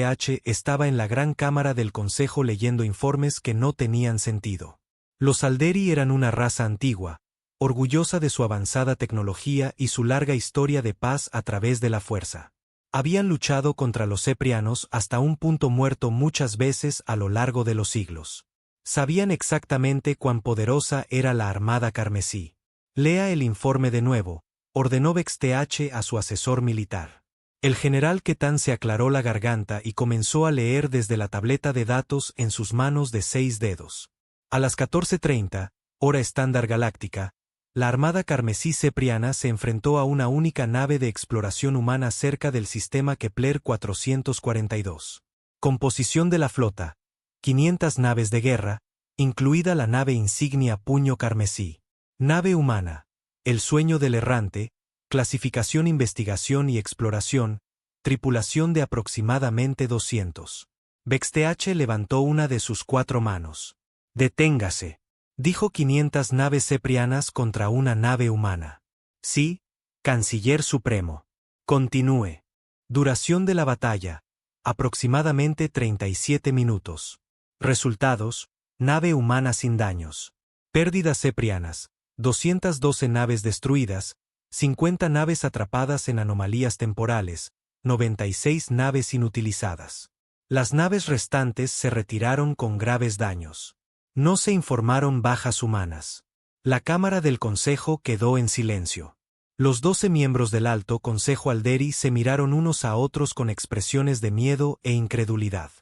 estaba en la gran cámara del Consejo leyendo informes que no tenían sentido. Los Alderi eran una raza antigua, orgullosa de su avanzada tecnología y su larga historia de paz a través de la fuerza. Habían luchado contra los Ceprianos hasta un punto muerto muchas veces a lo largo de los siglos. Sabían exactamente cuán poderosa era la Armada Carmesí. Lea el informe de nuevo, ordenó Vexth a su asesor militar. El general Ketán se aclaró la garganta y comenzó a leer desde la tableta de datos en sus manos de 6 dedos. A las 14:30, hora estándar galáctica, la Armada Carmesí Cepriana se enfrentó a una única nave de exploración humana cerca del sistema Kepler 442. Composición de la flota: 500 naves de guerra, incluida la nave insignia Puño Carmesí. Nave humana: El sueño del errante, clasificación, investigación y exploración, tripulación de aproximadamente 200. Vexth levantó una de sus 4 manos. «Deténgase», dijo. 500 naves ceprianas contra una nave humana. Sí, Canciller Supremo. Continúe. Duración de la batalla: aproximadamente 37 minutos. Resultados: nave humana sin daños. Pérdidas ceprianas: 212 naves destruidas, 50 naves atrapadas en anomalías temporales, 96 naves inutilizadas. Las naves restantes se retiraron con graves daños. No se informaron bajas humanas. La Cámara del Consejo quedó en silencio. Los 12 miembros del Alto Consejo Alderi se miraron unos a otros con expresiones de miedo e incredulidad.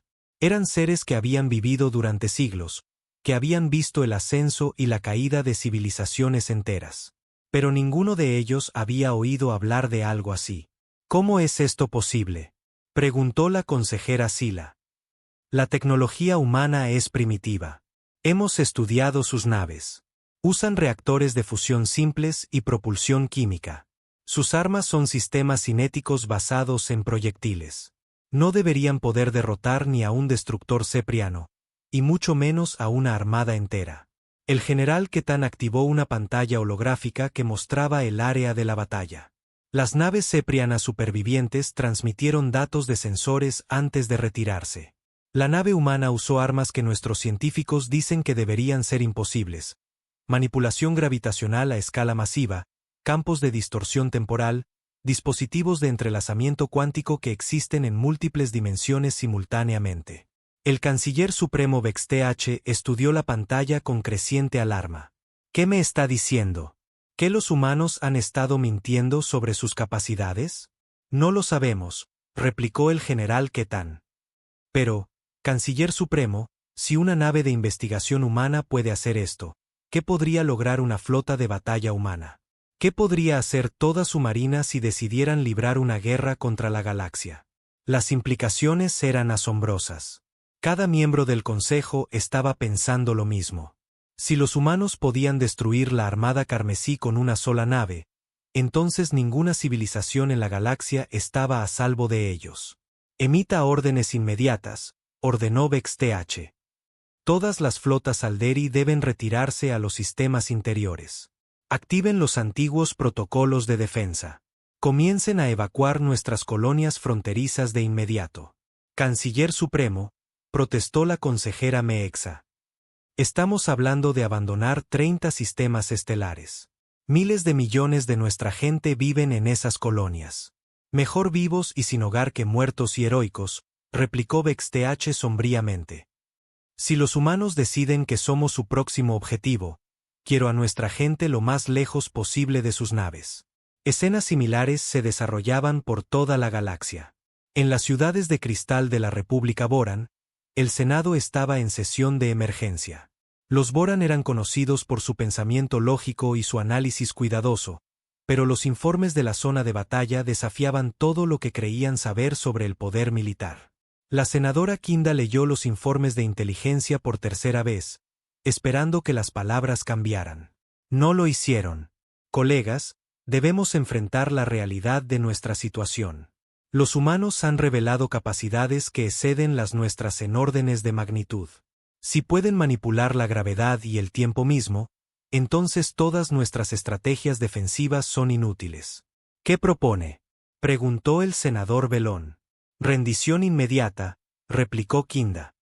Eran seres que habían vivido durante siglos, que habían visto el ascenso y la caída de civilizaciones enteras. Pero ninguno de ellos había oído hablar de algo así. ¿Cómo es esto posible?, preguntó la consejera Sila. La tecnología humana es primitiva. Hemos estudiado sus naves. Usan reactores de fusión simples y propulsión química. Sus armas son sistemas cinéticos basados en proyectiles. No deberían poder derrotar ni a un destructor cepriano, y mucho menos a una armada entera. El general Ketán activó una pantalla holográfica que mostraba el área de la batalla. Las naves ceprianas supervivientes transmitieron datos de sensores antes de retirarse. La nave humana usó armas que nuestros científicos dicen que deberían ser imposibles: manipulación gravitacional a escala masiva, campos de distorsión temporal, dispositivos de entrelazamiento cuántico que existen en múltiples dimensiones simultáneamente. El canciller supremo Vexth estudió la pantalla con creciente alarma. ¿Qué me está diciendo? ¿Que los humanos han estado mintiendo sobre sus capacidades? No lo sabemos, replicó el general Ketán. Pero, canciller supremo, si una nave de investigación humana puede hacer esto, ¿qué podría lograr una flota de batalla humana? ¿Qué podría hacer toda su marina si decidieran librar una guerra contra la galaxia? Las implicaciones eran asombrosas. Cada miembro del Consejo estaba pensando lo mismo. Si los humanos podían destruir la Armada Carmesí con una sola nave, entonces ninguna civilización en la galaxia estaba a salvo de ellos. Emita órdenes inmediatas, ordenó Vexth. Todas las flotas Alderi deben retirarse a los sistemas interiores. Activen los antiguos protocolos de defensa. Comiencen a evacuar nuestras colonias fronterizas de inmediato. Canciller Supremo, protestó la consejera Meexa. Estamos hablando de abandonar 30 sistemas estelares. Miles de millones de nuestra gente viven en esas colonias. Mejor vivos y sin hogar que muertos y heroicos, replicó BXTH sombríamente. Si los humanos deciden que somos su próximo objetivo, quiero a nuestra gente lo más lejos posible de sus naves. Escenas similares se desarrollaban por toda la galaxia. En las ciudades de cristal de la República Boran, el Senado estaba en sesión de emergencia. Los Boran eran conocidos por su pensamiento lógico y su análisis cuidadoso, pero los informes de la zona de batalla desafiaban todo lo que creían saber sobre el poder militar. La senadora Kinda leyó los informes de inteligencia por tercera vez, esperando que las palabras cambiaran. No lo hicieron. Colegas, debemos enfrentar la realidad de nuestra situación. Los humanos han revelado capacidades que exceden las nuestras en órdenes de magnitud. Si pueden manipular la gravedad y el tiempo mismo, entonces todas nuestras estrategias defensivas son inútiles. ¿Qué propone?, preguntó el senador Velón. Rendición inmediata, replicó Kinda.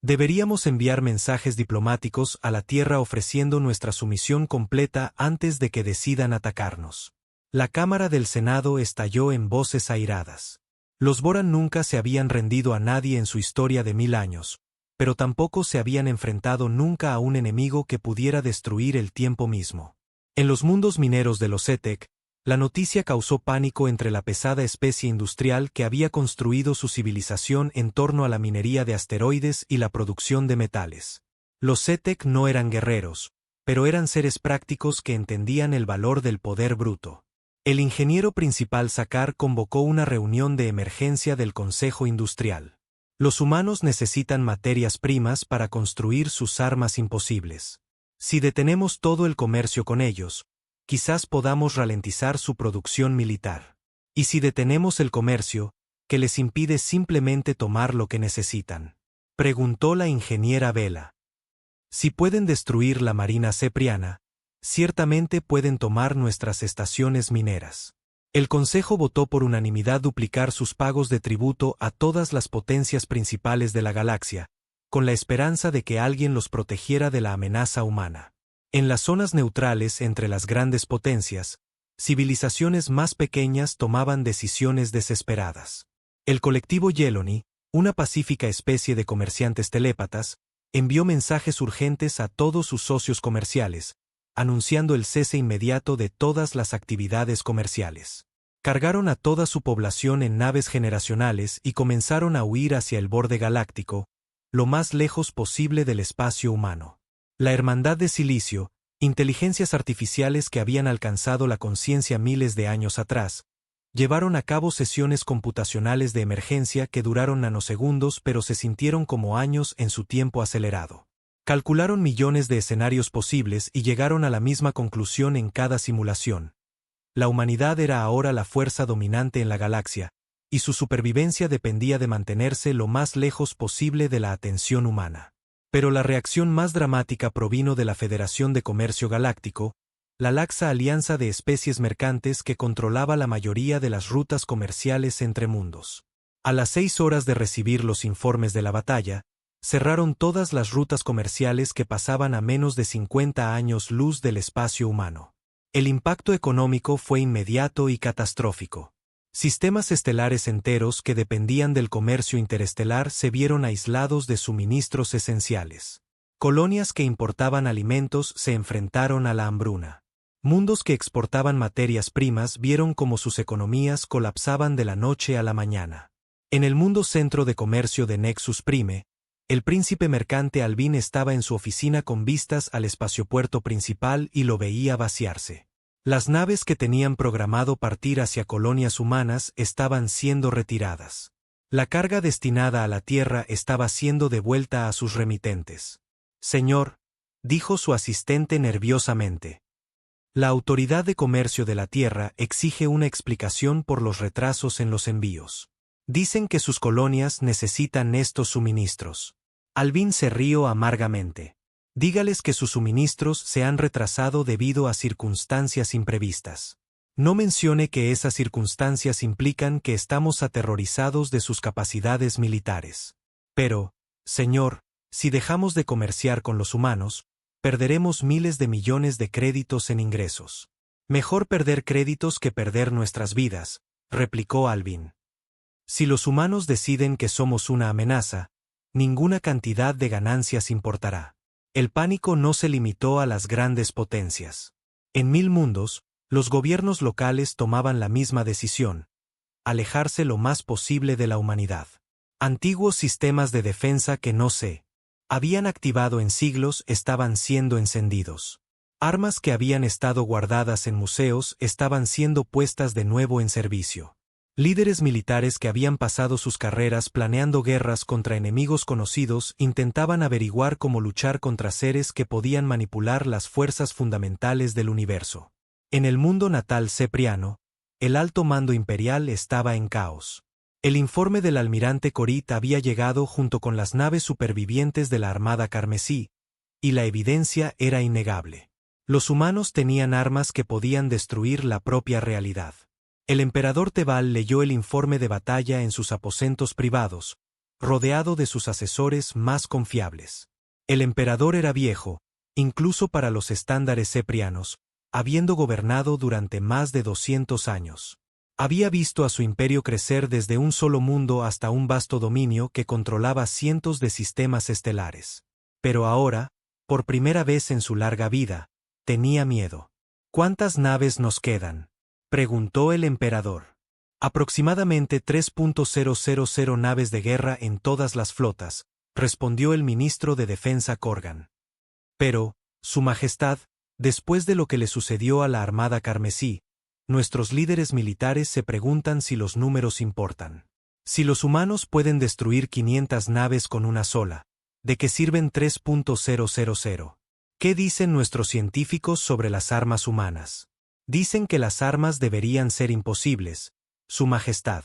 Deberíamos enviar mensajes diplomáticos a la Tierra ofreciendo nuestra sumisión completa antes de que decidan atacarnos. La Cámara del Senado estalló en voces airadas. Los Boran nunca se habían rendido a nadie en su historia de 1000 años, pero tampoco se habían enfrentado nunca a un enemigo que pudiera destruir el tiempo mismo. En los mundos mineros de los Zetek, la noticia causó pánico entre la pesada especie industrial que había construido su civilización en torno a la minería de asteroides y la producción de metales. Los Zetek no eran guerreros, pero eran seres prácticos que entendían el valor del poder bruto. El ingeniero principal Sakar convocó una reunión de emergencia del Consejo Industrial. Los humanos necesitan materias primas para construir sus armas imposibles. Si detenemos todo el comercio con ellos, quizás podamos ralentizar su producción militar. Y si detenemos el comercio, ¿qué les impide simplemente tomar lo que necesitan?, preguntó la ingeniera Vela. Si pueden destruir la Marina Cepriana, ciertamente pueden tomar nuestras estaciones mineras. El Consejo votó por unanimidad duplicar sus pagos de tributo a todas las potencias principales de la galaxia, con la esperanza de que alguien los protegiera de la amenaza humana. En las zonas neutrales entre las grandes potencias, civilizaciones más pequeñas tomaban decisiones desesperadas. El colectivo Yeloni, una pacífica especie de comerciantes telépatas, envió mensajes urgentes a todos sus socios comerciales, anunciando el cese inmediato de todas las actividades comerciales. Cargaron a toda su población en naves generacionales y comenzaron a huir hacia el borde galáctico, lo más lejos posible del espacio humano. La Hermandad de Silicio, inteligencias artificiales que habían alcanzado la conciencia miles de años atrás, llevaron a cabo sesiones computacionales de emergencia que duraron nanosegundos pero se sintieron como años en su tiempo acelerado. Calcularon millones de escenarios posibles y llegaron a la misma conclusión en cada simulación. La humanidad era ahora la fuerza dominante en la galaxia, y su supervivencia dependía de mantenerse lo más lejos posible de la atención humana. Pero la reacción más dramática provino de la Federación de Comercio Galáctico, la laxa alianza de especies mercantes que controlaba la mayoría de las rutas comerciales entre mundos. A las 6 horas de recibir los informes de la batalla, cerraron todas las rutas comerciales que pasaban a menos de 50 años luz del espacio humano. El impacto económico fue inmediato y catastrófico. Sistemas estelares enteros que dependían del comercio interestelar se vieron aislados de suministros esenciales. Colonias que importaban alimentos se enfrentaron a la hambruna. Mundos que exportaban materias primas vieron cómo sus economías colapsaban de la noche a la mañana. En el mundo centro de comercio de Nexus Prime, el príncipe mercante Alvin estaba en su oficina con vistas al espaciopuerto principal y lo veía vaciarse. Las naves que tenían programado partir hacia colonias humanas estaban siendo retiradas. La carga destinada a la Tierra estaba siendo devuelta a sus remitentes. Señor, dijo su asistente nerviosamente. La Autoridad de Comercio de la Tierra exige una explicación por los retrasos en los envíos. Dicen que sus colonias necesitan estos suministros. Alvin se rió amargamente. Dígales que sus suministros se han retrasado debido a circunstancias imprevistas. No mencione que esas circunstancias implican que estamos aterrorizados de sus capacidades militares. Pero, señor, si dejamos de comerciar con los humanos, perderemos miles de millones de créditos en ingresos. Mejor perder créditos que perder nuestras vidas, replicó Alvin. Si los humanos deciden que somos una amenaza, ninguna cantidad de ganancias importará. El pánico no se limitó a las grandes potencias. En 1000 mundos, los gobiernos locales tomaban la misma decisión: alejarse lo más posible de la humanidad. Antiguos sistemas de defensa que no se habían activado en siglos estaban siendo encendidos. Armas que habían estado guardadas en museos estaban siendo puestas de nuevo en servicio. Líderes militares que habían pasado sus carreras planeando guerras contra enemigos conocidos intentaban averiguar cómo luchar contra seres que podían manipular las fuerzas fundamentales del universo. En el mundo natal cepriano, el alto mando imperial estaba en caos. El informe del almirante Corit había llegado junto con las naves supervivientes de la Armada Carmesí, y la evidencia era innegable. Los humanos tenían armas que podían destruir la propia realidad. El emperador Tebal leyó el informe de batalla en sus aposentos privados, rodeado de sus asesores más confiables. El emperador era viejo, incluso para los estándares ceprianos, habiendo gobernado durante más de 200 años. Había visto a su imperio crecer desde un solo mundo hasta un vasto dominio que controlaba cientos de sistemas estelares. Pero ahora, por primera vez en su larga vida, tenía miedo. ¿Cuántas naves nos quedan?, preguntó el emperador. Aproximadamente 3.000 naves de guerra en todas las flotas, respondió el ministro de Defensa Corgan. Pero, Su Majestad, después de lo que le sucedió a la Armada Carmesí, nuestros líderes militares se preguntan si los números importan. Si los humanos pueden destruir 500 naves con una sola, ¿de qué sirven 3.000? ¿Qué dicen nuestros científicos sobre las armas humanas? Dicen que las armas deberían ser imposibles, Su Majestad.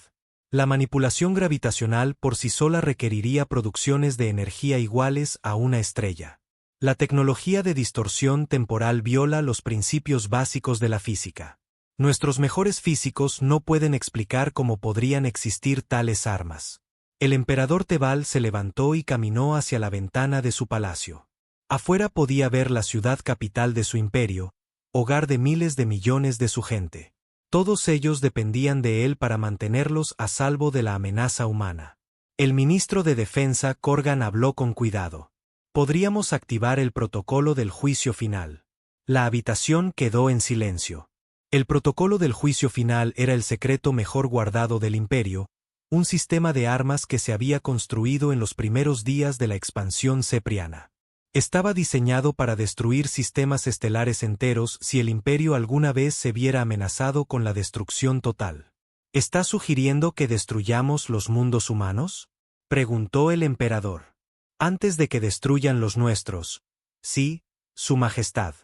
La manipulación gravitacional por sí sola requeriría producciones de energía iguales a una estrella. La tecnología de distorsión temporal viola los principios básicos de la física. Nuestros mejores físicos no pueden explicar cómo podrían existir tales armas. El emperador Tebal se levantó y caminó hacia la ventana de su palacio. Afuera podía ver la ciudad capital de su imperio, hogar de miles de millones de su gente. Todos ellos dependían de él para mantenerlos a salvo de la amenaza humana. El ministro de Defensa Corgan habló con cuidado. Podríamos activar el protocolo del juicio final. La habitación quedó en silencio. El protocolo del juicio final era el secreto mejor guardado del imperio, un sistema de armas que se había construido en los primeros días de la expansión cepriana. Estaba diseñado para destruir sistemas estelares enteros si el imperio alguna vez se viera amenazado con la destrucción total. ¿Está sugiriendo que destruyamos los mundos humanos?, preguntó el emperador. Antes de que destruyan los nuestros. Sí, Su Majestad.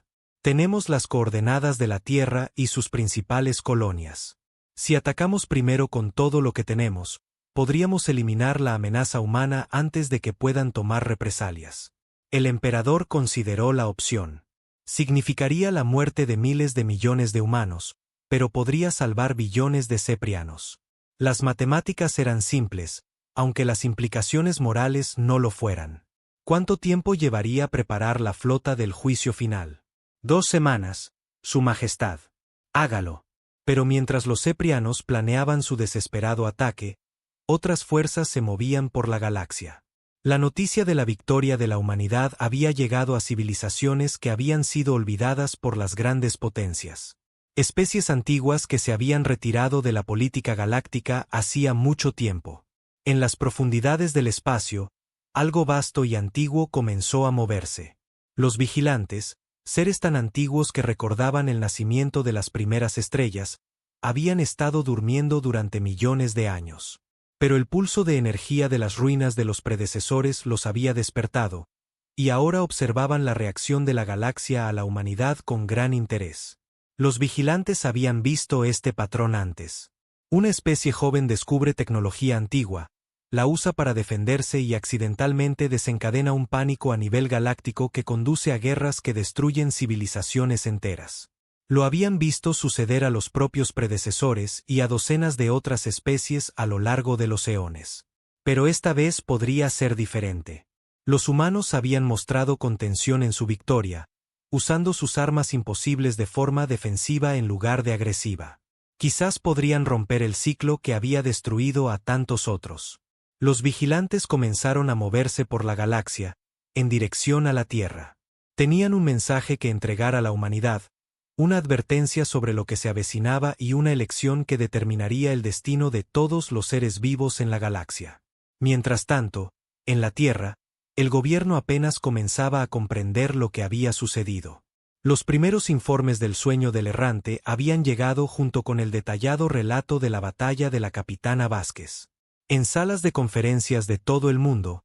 Tenemos las coordenadas de la Tierra y sus principales colonias. Si atacamos primero con todo lo que tenemos, podríamos eliminar la amenaza humana antes de que puedan tomar represalias. El emperador consideró la opción. Significaría la muerte de miles de millones de humanos, pero podría salvar billones de ceprianos. Las matemáticas eran simples, aunque las implicaciones morales no lo fueran. ¿Cuánto tiempo llevaría preparar la flota del juicio final? 2 semanas, Su Majestad. Hágalo. Pero mientras los ceprianos planeaban su desesperado ataque, otras fuerzas se movían por la galaxia. La noticia de la victoria de la humanidad había llegado a civilizaciones que habían sido olvidadas por las grandes potencias. Especies antiguas que se habían retirado de la política galáctica hacía mucho tiempo. En las profundidades del espacio, algo vasto y antiguo comenzó a moverse. Los vigilantes, seres tan antiguos que recordaban el nacimiento de las primeras estrellas, habían estado durmiendo durante millones de años. Pero el pulso de energía de las ruinas de los predecesores los había despertado, y ahora observaban la reacción de la galaxia a la humanidad con gran interés. Los vigilantes habían visto este patrón antes. Una especie joven descubre tecnología antigua, la usa para defenderse y accidentalmente desencadena un pánico a nivel galáctico que conduce a guerras que destruyen civilizaciones enteras. Lo habían visto suceder a los propios predecesores y a docenas de otras especies a lo largo de los eones. Pero esta vez podría ser diferente. Los humanos habían mostrado contención en su victoria, usando sus armas imposibles de forma defensiva en lugar de agresiva. Quizás podrían romper el ciclo que había destruido a tantos otros. Los vigilantes comenzaron a moverse por la galaxia, en dirección a la Tierra. Tenían un mensaje que entregar a la humanidad, una advertencia sobre lo que se avecinaba y una elección que determinaría el destino de todos los seres vivos en la galaxia. Mientras tanto, en la Tierra, el gobierno apenas comenzaba a comprender lo que había sucedido. Los primeros informes del sueño del errante habían llegado junto con el detallado relato de la batalla de la capitana Vázquez. En salas de conferencias de todo el mundo,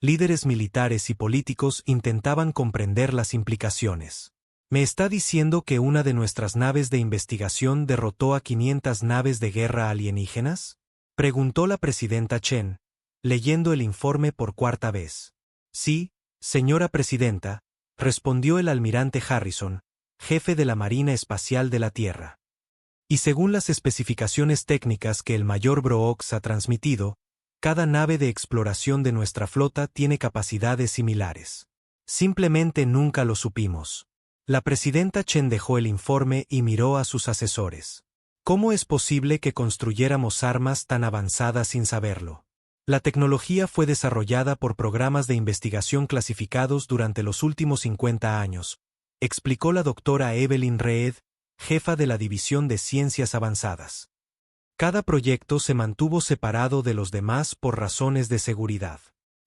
líderes militares y políticos intentaban comprender las implicaciones. ¿Me está diciendo que una de nuestras naves de investigación derrotó a 500 naves de guerra alienígenas? Preguntó la presidenta Chen, leyendo el informe por cuarta vez. Sí, señora presidenta, respondió el almirante Harrison, jefe de la Marina Espacial de la Tierra. Y según las especificaciones técnicas que el mayor Brooks ha transmitido, cada nave de exploración de nuestra flota tiene capacidades similares. Simplemente nunca lo supimos. La presidenta Chen dejó el informe y miró a sus asesores. ¿Cómo es posible que construyéramos armas tan avanzadas sin saberlo? La tecnología fue desarrollada por programas de investigación clasificados durante los últimos 50 años, explicó la doctora Evelyn Reed, jefa de la División de Ciencias Avanzadas. Cada proyecto se mantuvo separado de los demás por razones de seguridad.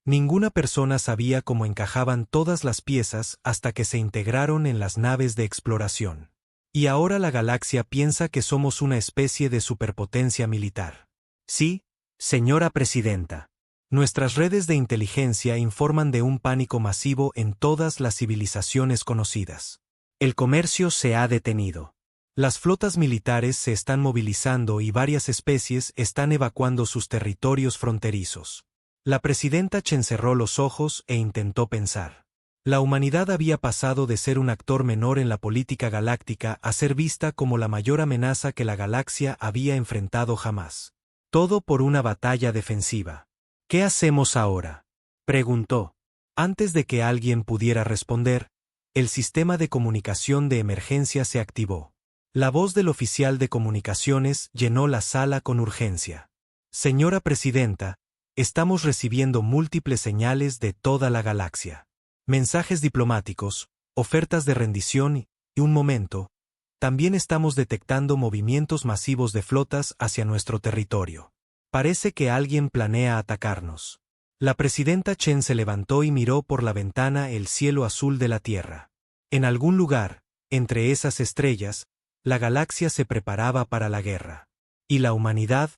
Ninguna persona sabía cómo encajaban todas las piezas hasta que se integraron en las naves de exploración. Y ahora la galaxia piensa que somos una especie de superpotencia militar. Sí, señora presidenta. Nuestras redes de inteligencia informan de un pánico masivo en todas las civilizaciones conocidas. El comercio se ha detenido. Las flotas militares se están movilizando y varias especies están evacuando sus territorios fronterizos. La presidenta Chen cerró los ojos e intentó pensar. La humanidad había pasado de ser un actor menor en la política galáctica a ser vista como la mayor amenaza que la galaxia había enfrentado jamás. Todo por una batalla defensiva. ¿Qué hacemos ahora?, preguntó. Antes de que alguien pudiera responder, el sistema de comunicación de emergencia se activó. La voz del oficial de comunicaciones llenó la sala con urgencia. Señora presidenta, estamos recibiendo múltiples señales de toda la galaxia. Mensajes diplomáticos, ofertas de rendición y, un momento, también estamos detectando movimientos masivos de flotas hacia nuestro territorio. Parece que alguien planea atacarnos. La presidenta Chen se levantó y miró por la ventana el cielo azul de la Tierra. En algún lugar, entre esas estrellas, la galaxia se preparaba para la guerra. Y la humanidad,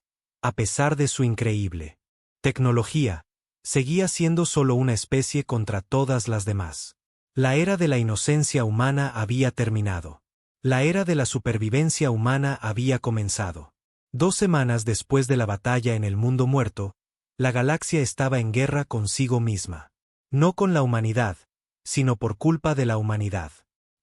a pesar de su increíble tecnología, seguía siendo solo una especie contra todas las demás. La era de la inocencia humana había terminado. La era de la supervivencia humana había comenzado. 2 semanas después de la batalla en el mundo muerto, la galaxia estaba en guerra consigo misma. No con la humanidad, sino por culpa de la humanidad.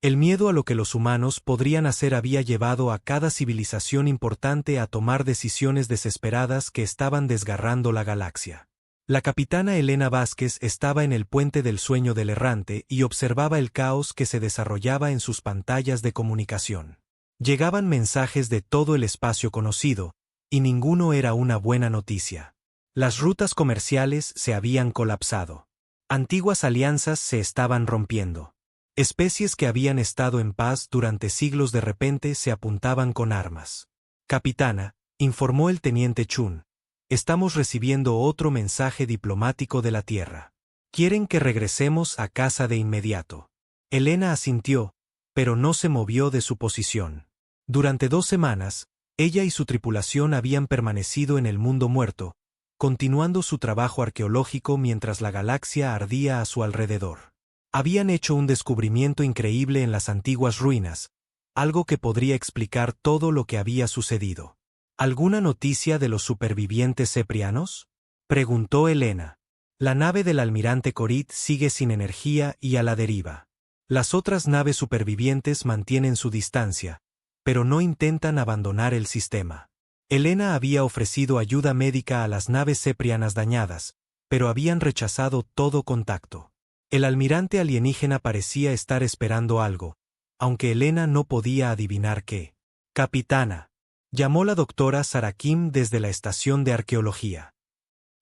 El miedo a lo que los humanos podrían hacer había llevado a cada civilización importante a tomar decisiones desesperadas que estaban desgarrando la galaxia. La capitana Elena Vázquez estaba en el puente del sueño del errante y observaba el caos que se desarrollaba en sus pantallas de comunicación. Llegaban mensajes de todo el espacio conocido, y ninguno era una buena noticia. Las rutas comerciales se habían colapsado. Antiguas alianzas se estaban rompiendo. Especies que habían estado en paz durante siglos de repente se apuntaban con armas. Capitana, informó el teniente Chun. Estamos recibiendo otro mensaje diplomático de la Tierra. Quieren que regresemos a casa de inmediato. Elena asintió, pero no se movió de su posición. Durante 2 semanas, ella y su tripulación habían permanecido en el mundo muerto, continuando su trabajo arqueológico mientras la galaxia ardía a su alrededor. Habían hecho un descubrimiento increíble en las antiguas ruinas, algo que podría explicar todo lo que había sucedido. ¿Alguna noticia de los supervivientes ceprianos?, preguntó Elena. La nave del almirante Corit sigue sin energía y a la deriva. Las otras naves supervivientes mantienen su distancia, pero no intentan abandonar el sistema. Elena había ofrecido ayuda médica a las naves ceprianas dañadas, pero habían rechazado todo contacto. El almirante alienígena parecía estar esperando algo, aunque Elena no podía adivinar qué. Capitana, llamó la doctora Sarakim desde la estación de arqueología.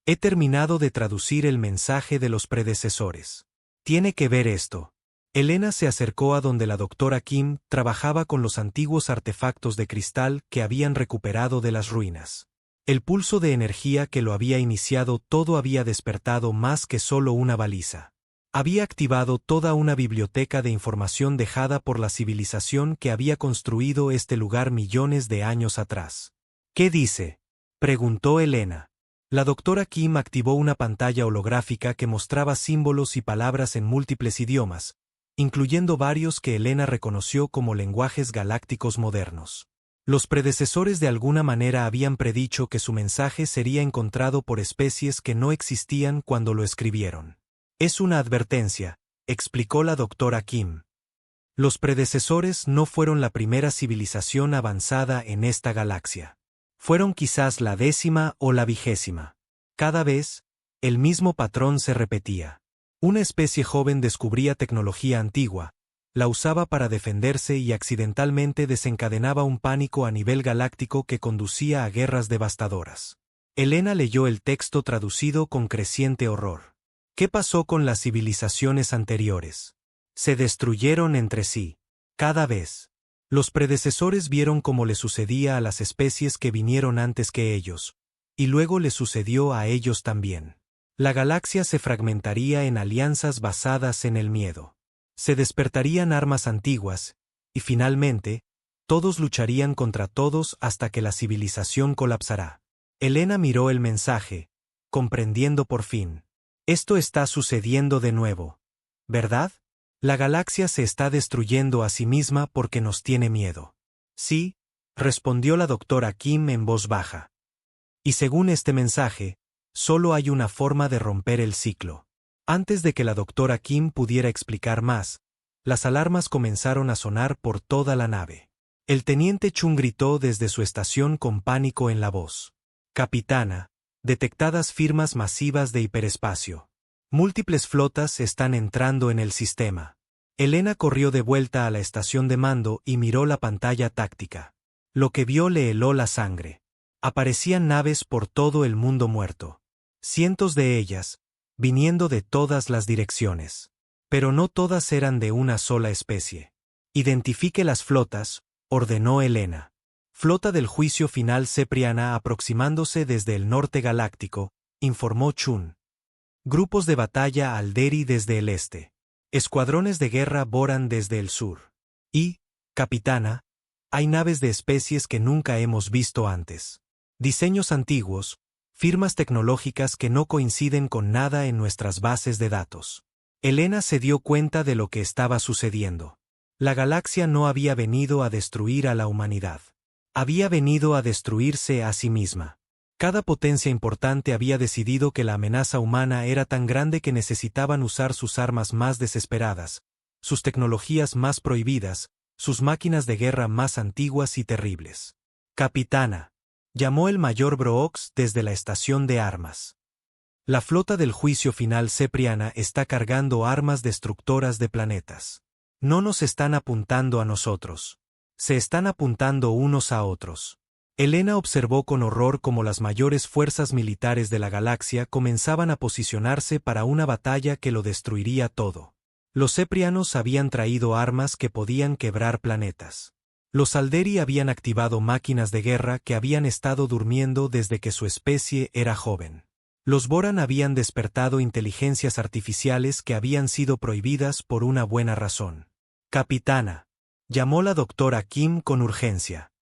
He terminado de traducir el mensaje de los predecesores. Tiene que ver esto. Elena se acercó a donde la doctora Kim trabajaba con los antiguos artefactos de cristal que habían recuperado de las ruinas. El pulso de energía que lo había iniciado todo había despertado más que solo una baliza. Había activado toda una biblioteca de información dejada por la civilización que había construido este lugar millones de años atrás. ¿Qué dice?, preguntó Elena. La doctora Kim activó una pantalla holográfica que mostraba símbolos y palabras en múltiples idiomas, incluyendo varios que Elena reconoció como lenguajes galácticos modernos. Los predecesores de alguna manera habían predicho que su mensaje sería encontrado por especies que no existían cuando lo escribieron. Es una advertencia, explicó la doctora Kim. Los predecesores no fueron la primera civilización avanzada en esta galaxia. Fueron quizás la 10ª o la 20ª. Cada vez, el mismo patrón se repetía. Una especie joven descubría tecnología antigua, la usaba para defenderse y accidentalmente desencadenaba un pánico a nivel galáctico que conducía a guerras devastadoras. Elena leyó el texto traducido con creciente horror. ¿Qué pasó con las civilizaciones anteriores? Se destruyeron entre sí. Cada vez. Los predecesores vieron cómo le sucedía a las especies que vinieron antes que ellos, y luego le sucedió a ellos también. La galaxia se fragmentaría en alianzas basadas en el miedo. Se despertarían armas antiguas, y finalmente, todos lucharían contra todos hasta que la civilización colapsará. Elena miró el mensaje, comprendiendo por fin. Esto está sucediendo de nuevo, ¿verdad? La galaxia se está destruyendo a sí misma porque nos tiene miedo. Sí, respondió la doctora Kim en voz baja. Y según este mensaje, solo hay una forma de romper el ciclo. Antes de que la doctora Kim pudiera explicar más, las alarmas comenzaron a sonar por toda la nave. El teniente Chung gritó desde su estación con pánico en la voz. Capitana, detectadas firmas masivas de hiperespacio. Múltiples flotas están entrando en el sistema. Elena corrió de vuelta a la estación de mando y miró la pantalla táctica. Lo que vio le heló la sangre. Aparecían naves por todo el mundo muerto. Cientos de ellas, viniendo de todas las direcciones. Pero no todas eran de una sola especie. Identifique las flotas, ordenó Elena. Flota del juicio final Cepriana aproximándose desde el norte galáctico, informó Chun. Grupos de batalla Alderi desde el este. Escuadrones de guerra Boran desde el sur. Y, capitana, hay naves de especies que nunca hemos visto antes. Diseños antiguos, firmas tecnológicas que no coinciden con nada en nuestras bases de datos. Elena se dio cuenta de lo que estaba sucediendo. La galaxia no había venido a destruir a la humanidad. Había venido a destruirse a sí misma. Cada potencia importante había decidido que la amenaza humana era tan grande que necesitaban usar sus armas más desesperadas, sus tecnologías más prohibidas, sus máquinas de guerra más antiguas y terribles. Capitana, llamó el mayor Brooks desde la estación de armas. La flota del juicio final Cepriana está cargando armas destructoras de planetas. No nos están apuntando a nosotros. Se están apuntando unos a otros. Elena observó con horror cómo las mayores fuerzas militares de la galaxia comenzaban a posicionarse para una batalla que lo destruiría todo. Los ceprianos habían traído armas que podían quebrar planetas. Los Alderi habían activado máquinas de guerra que habían estado durmiendo desde que su especie era joven. Los Boran habían despertado inteligencias artificiales que habían sido prohibidas por una buena razón. Capitana, llamó la doctora Kim con urgencia.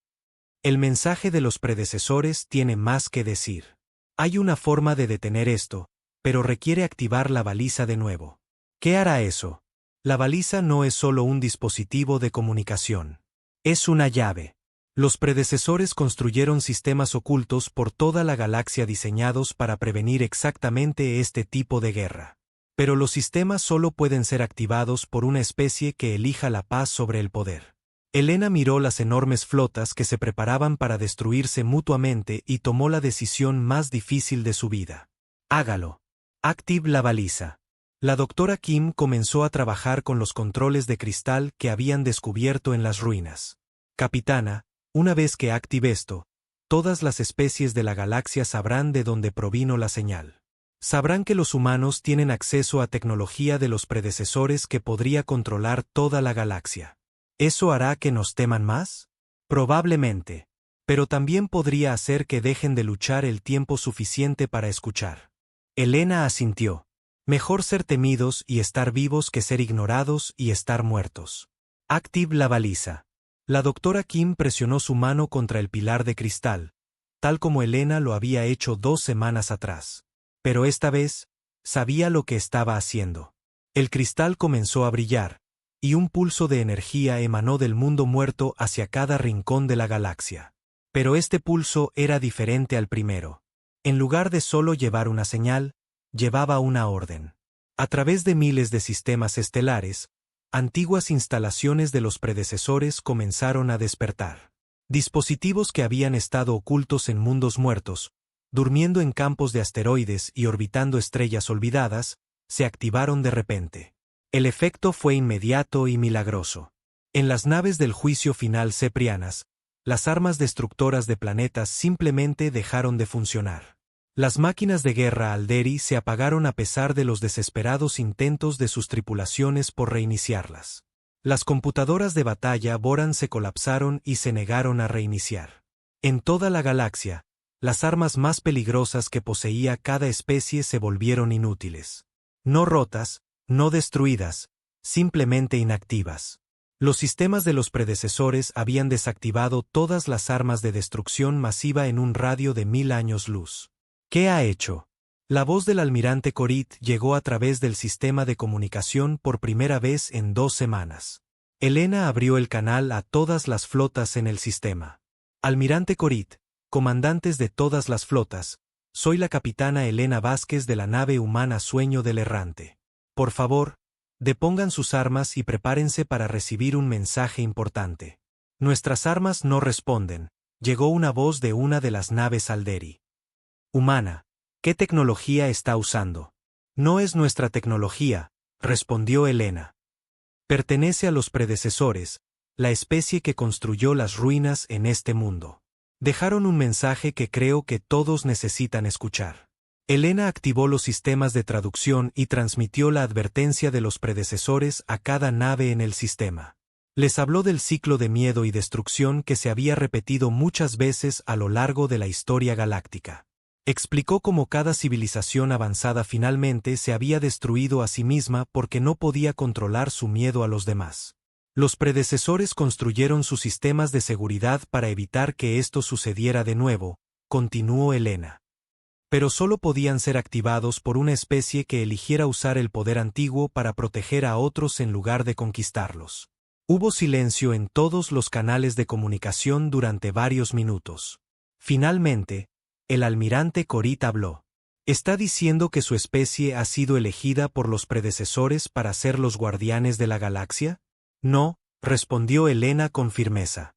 El mensaje de los predecesores tiene más que decir. Hay una forma de detener esto, pero requiere activar la baliza de nuevo. ¿Qué hará eso? La baliza no es solo un dispositivo de comunicación. Es una llave. Los predecesores construyeron sistemas ocultos por toda la galaxia diseñados para prevenir exactamente este tipo de guerra. Pero los sistemas solo pueden ser activados por una especie que elija la paz sobre el poder. Elena miró las enormes flotas que se preparaban para destruirse mutuamente y tomó la decisión más difícil de su vida. Hágalo. Active la baliza. La doctora Kim comenzó a trabajar con los controles de cristal que habían descubierto en las ruinas. Capitana, una vez que active esto, todas las especies de la galaxia sabrán de dónde provino la señal. Sabrán que los humanos tienen acceso a tecnología de los predecesores que podría controlar toda la galaxia. ¿Eso hará que nos teman más? Probablemente. Pero también podría hacer que dejen de luchar el tiempo suficiente para escuchar. Elena asintió. Mejor ser temidos y estar vivos que ser ignorados y estar muertos. Active la baliza. La doctora Kim presionó su mano contra el pilar de cristal, tal como Elena lo había hecho 2 semanas atrás. Pero esta vez, sabía lo que estaba haciendo. El cristal comenzó a brillar, y un pulso de energía emanó del mundo muerto hacia cada rincón de la galaxia. Pero este pulso era diferente al primero. En lugar de solo llevar una señal, llevaba una orden. A través de miles de sistemas estelares, antiguas instalaciones de los predecesores comenzaron a despertar. Dispositivos que habían estado ocultos en mundos muertos, durmiendo en campos de asteroides y orbitando estrellas olvidadas, se activaron de repente. El efecto fue inmediato y milagroso. En las naves del juicio final ceprianas, las armas destructoras de planetas simplemente dejaron de funcionar. Las máquinas de guerra Alderi se apagaron a pesar de los desesperados intentos de sus tripulaciones por reiniciarlas. Las computadoras de batalla Boran se colapsaron y se negaron a reiniciar. En toda la galaxia, las armas más peligrosas que poseía cada especie se volvieron inútiles. No rotas, no destruidas, simplemente inactivas. Los sistemas de los predecesores habían desactivado todas las armas de destrucción masiva en un radio de 1000 años luz. ¿Qué ha hecho? La voz del almirante Korit llegó a través del sistema de comunicación por primera vez en 2 semanas. Elena abrió el canal a todas las flotas en el sistema. Almirante Korit, comandantes de todas las flotas, soy la capitana Elena Vázquez de la nave humana Sueño del Errante. Por favor, depongan sus armas y prepárense para recibir un mensaje importante. Nuestras armas no responden, llegó una voz de una de las naves Alderi. Humana, ¿qué tecnología está usando? No es nuestra tecnología, respondió Elena. Pertenece a los predecesores, la especie que construyó las ruinas en este mundo. Dejaron un mensaje que creo que todos necesitan escuchar. Elena activó los sistemas de traducción y transmitió la advertencia de los predecesores a cada nave en el sistema. Les habló del ciclo de miedo y destrucción que se había repetido muchas veces a lo largo de la historia galáctica. Explicó cómo cada civilización avanzada finalmente se había destruido a sí misma porque no podía controlar su miedo a los demás. Los predecesores construyeron sus sistemas de seguridad para evitar que esto sucediera de nuevo, continuó Elena. Pero solo podían ser activados por una especie que eligiera usar el poder antiguo para proteger a otros en lugar de conquistarlos. Hubo silencio en todos los canales de comunicación durante varios minutos. Finalmente, el almirante Korit habló. ¿Está diciendo que su especie ha sido elegida por los predecesores para ser los guardianes de la galaxia? No, respondió Elena con firmeza.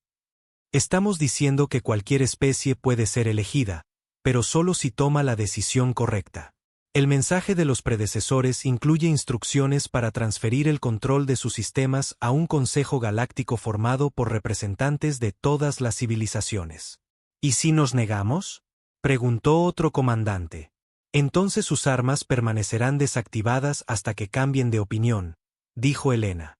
Estamos diciendo que cualquier especie puede ser elegida, pero solo si toma la decisión correcta. El mensaje de los predecesores incluye instrucciones para transferir el control de sus sistemas a un consejo galáctico formado por representantes de todas las civilizaciones. ¿Y si nos negamos?, preguntó otro comandante. Entonces sus armas permanecerán desactivadas hasta que cambien de opinión, dijo Elena.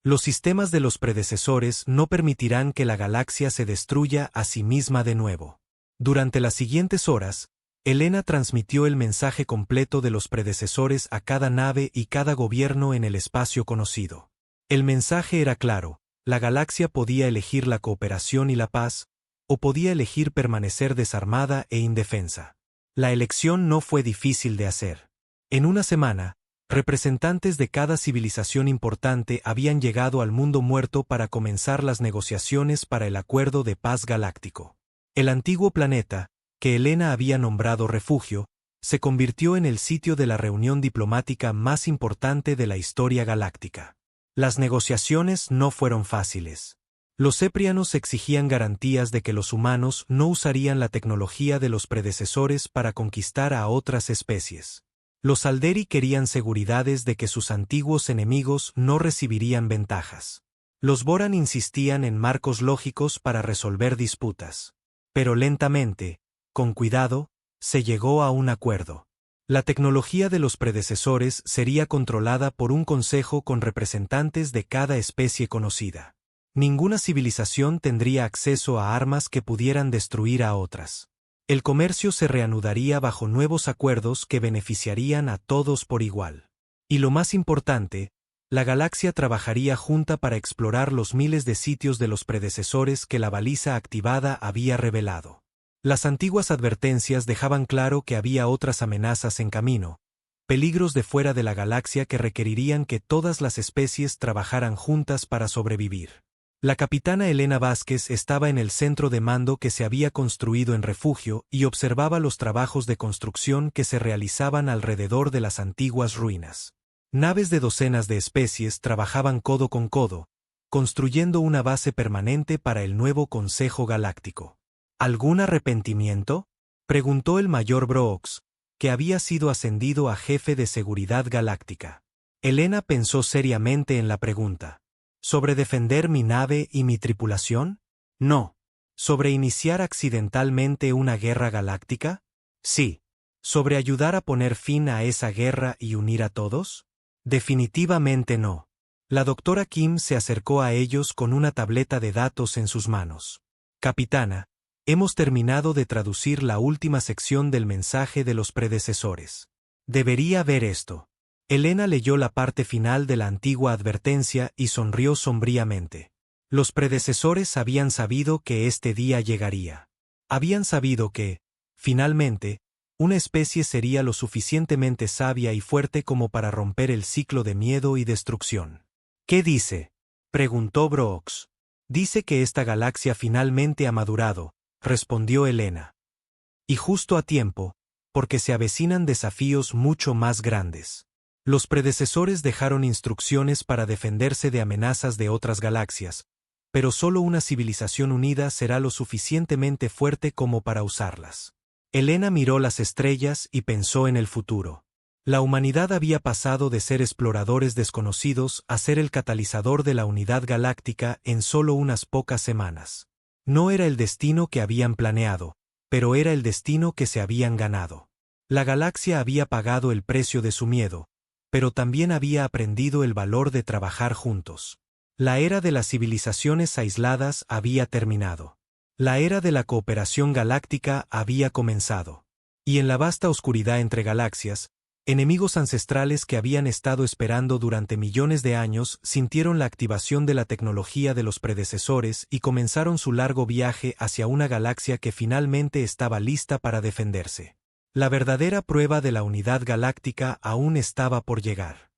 Los sistemas de los predecesores no permitirán que la galaxia se destruya a sí misma de nuevo. Durante las siguientes horas, Elena transmitió el mensaje completo de los predecesores a cada nave y cada gobierno en el espacio conocido. El mensaje era claro: la galaxia podía elegir la cooperación y la paz, o podía elegir permanecer desarmada e indefensa. La elección no fue difícil de hacer. En una semana, representantes de cada civilización importante habían llegado al mundo muerto para comenzar las negociaciones para el Acuerdo de Paz Galáctico. El antiguo planeta, que Elena había nombrado refugio, se convirtió en el sitio de la reunión diplomática más importante de la historia galáctica. Las negociaciones no fueron fáciles. Los ceprianos exigían garantías de que los humanos no usarían la tecnología de los predecesores para conquistar a otras especies. Los Alderi querían seguridades de que sus antiguos enemigos no recibirían ventajas. Los Boran insistían en marcos lógicos para resolver disputas. Pero lentamente, con cuidado, se llegó a un acuerdo. La tecnología de los predecesores sería controlada por un consejo con representantes de cada especie conocida. Ninguna civilización tendría acceso a armas que pudieran destruir a otras. El comercio se reanudaría bajo nuevos acuerdos que beneficiarían a todos por igual. Y lo más importante, la galaxia trabajaría junta para explorar los miles de sitios de los predecesores que la baliza activada había revelado. Las antiguas advertencias dejaban claro que había otras amenazas en camino, peligros de fuera de la galaxia que requerirían que todas las especies trabajaran juntas para sobrevivir. La capitana Elena Vázquez estaba en el centro de mando que se había construido en refugio y observaba los trabajos de construcción que se realizaban alrededor de las antiguas ruinas. Naves de docenas de especies trabajaban codo con codo, construyendo una base permanente para el nuevo Consejo Galáctico. ¿Algún arrepentimiento?, preguntó el mayor Brooks, que había sido ascendido a jefe de seguridad galáctica. Elena pensó seriamente en la pregunta. ¿Sobre defender mi nave y mi tripulación? No. ¿Sobre iniciar accidentalmente una guerra galáctica? Sí. ¿Sobre ayudar a poner fin a esa guerra y unir a todos? Definitivamente no. La doctora Kim se acercó a ellos con una tableta de datos en sus manos. Capitana, hemos terminado de traducir la última sección del mensaje de los predecesores. Debería ver esto. Elena leyó la parte final de la antigua advertencia y sonrió sombríamente. Los predecesores habían sabido que este día llegaría. Habían sabido que, finalmente, una especie sería lo suficientemente sabia y fuerte como para romper el ciclo de miedo y destrucción. ¿Qué dice?, preguntó Brooks. Dice que esta galaxia finalmente ha madurado, respondió Elena. Y justo a tiempo, porque se avecinan desafíos mucho más grandes. Los predecesores dejaron instrucciones para defenderse de amenazas de otras galaxias, pero solo una civilización unida será lo suficientemente fuerte como para usarlas. Elena miró las estrellas y pensó en el futuro. La humanidad había pasado de ser exploradores desconocidos a ser el catalizador de la unidad galáctica en solo unas pocas semanas. No era el destino que habían planeado, pero era el destino que se habían ganado. La galaxia había pagado el precio de su miedo, pero también había aprendido el valor de trabajar juntos. La era de las civilizaciones aisladas había terminado. La era de la cooperación galáctica había comenzado. Y en la vasta oscuridad entre galaxias, enemigos ancestrales que habían estado esperando durante millones de años sintieron la activación de la tecnología de los predecesores y comenzaron su largo viaje hacia una galaxia que finalmente estaba lista para defenderse. La verdadera prueba de la unidad galáctica aún estaba por llegar.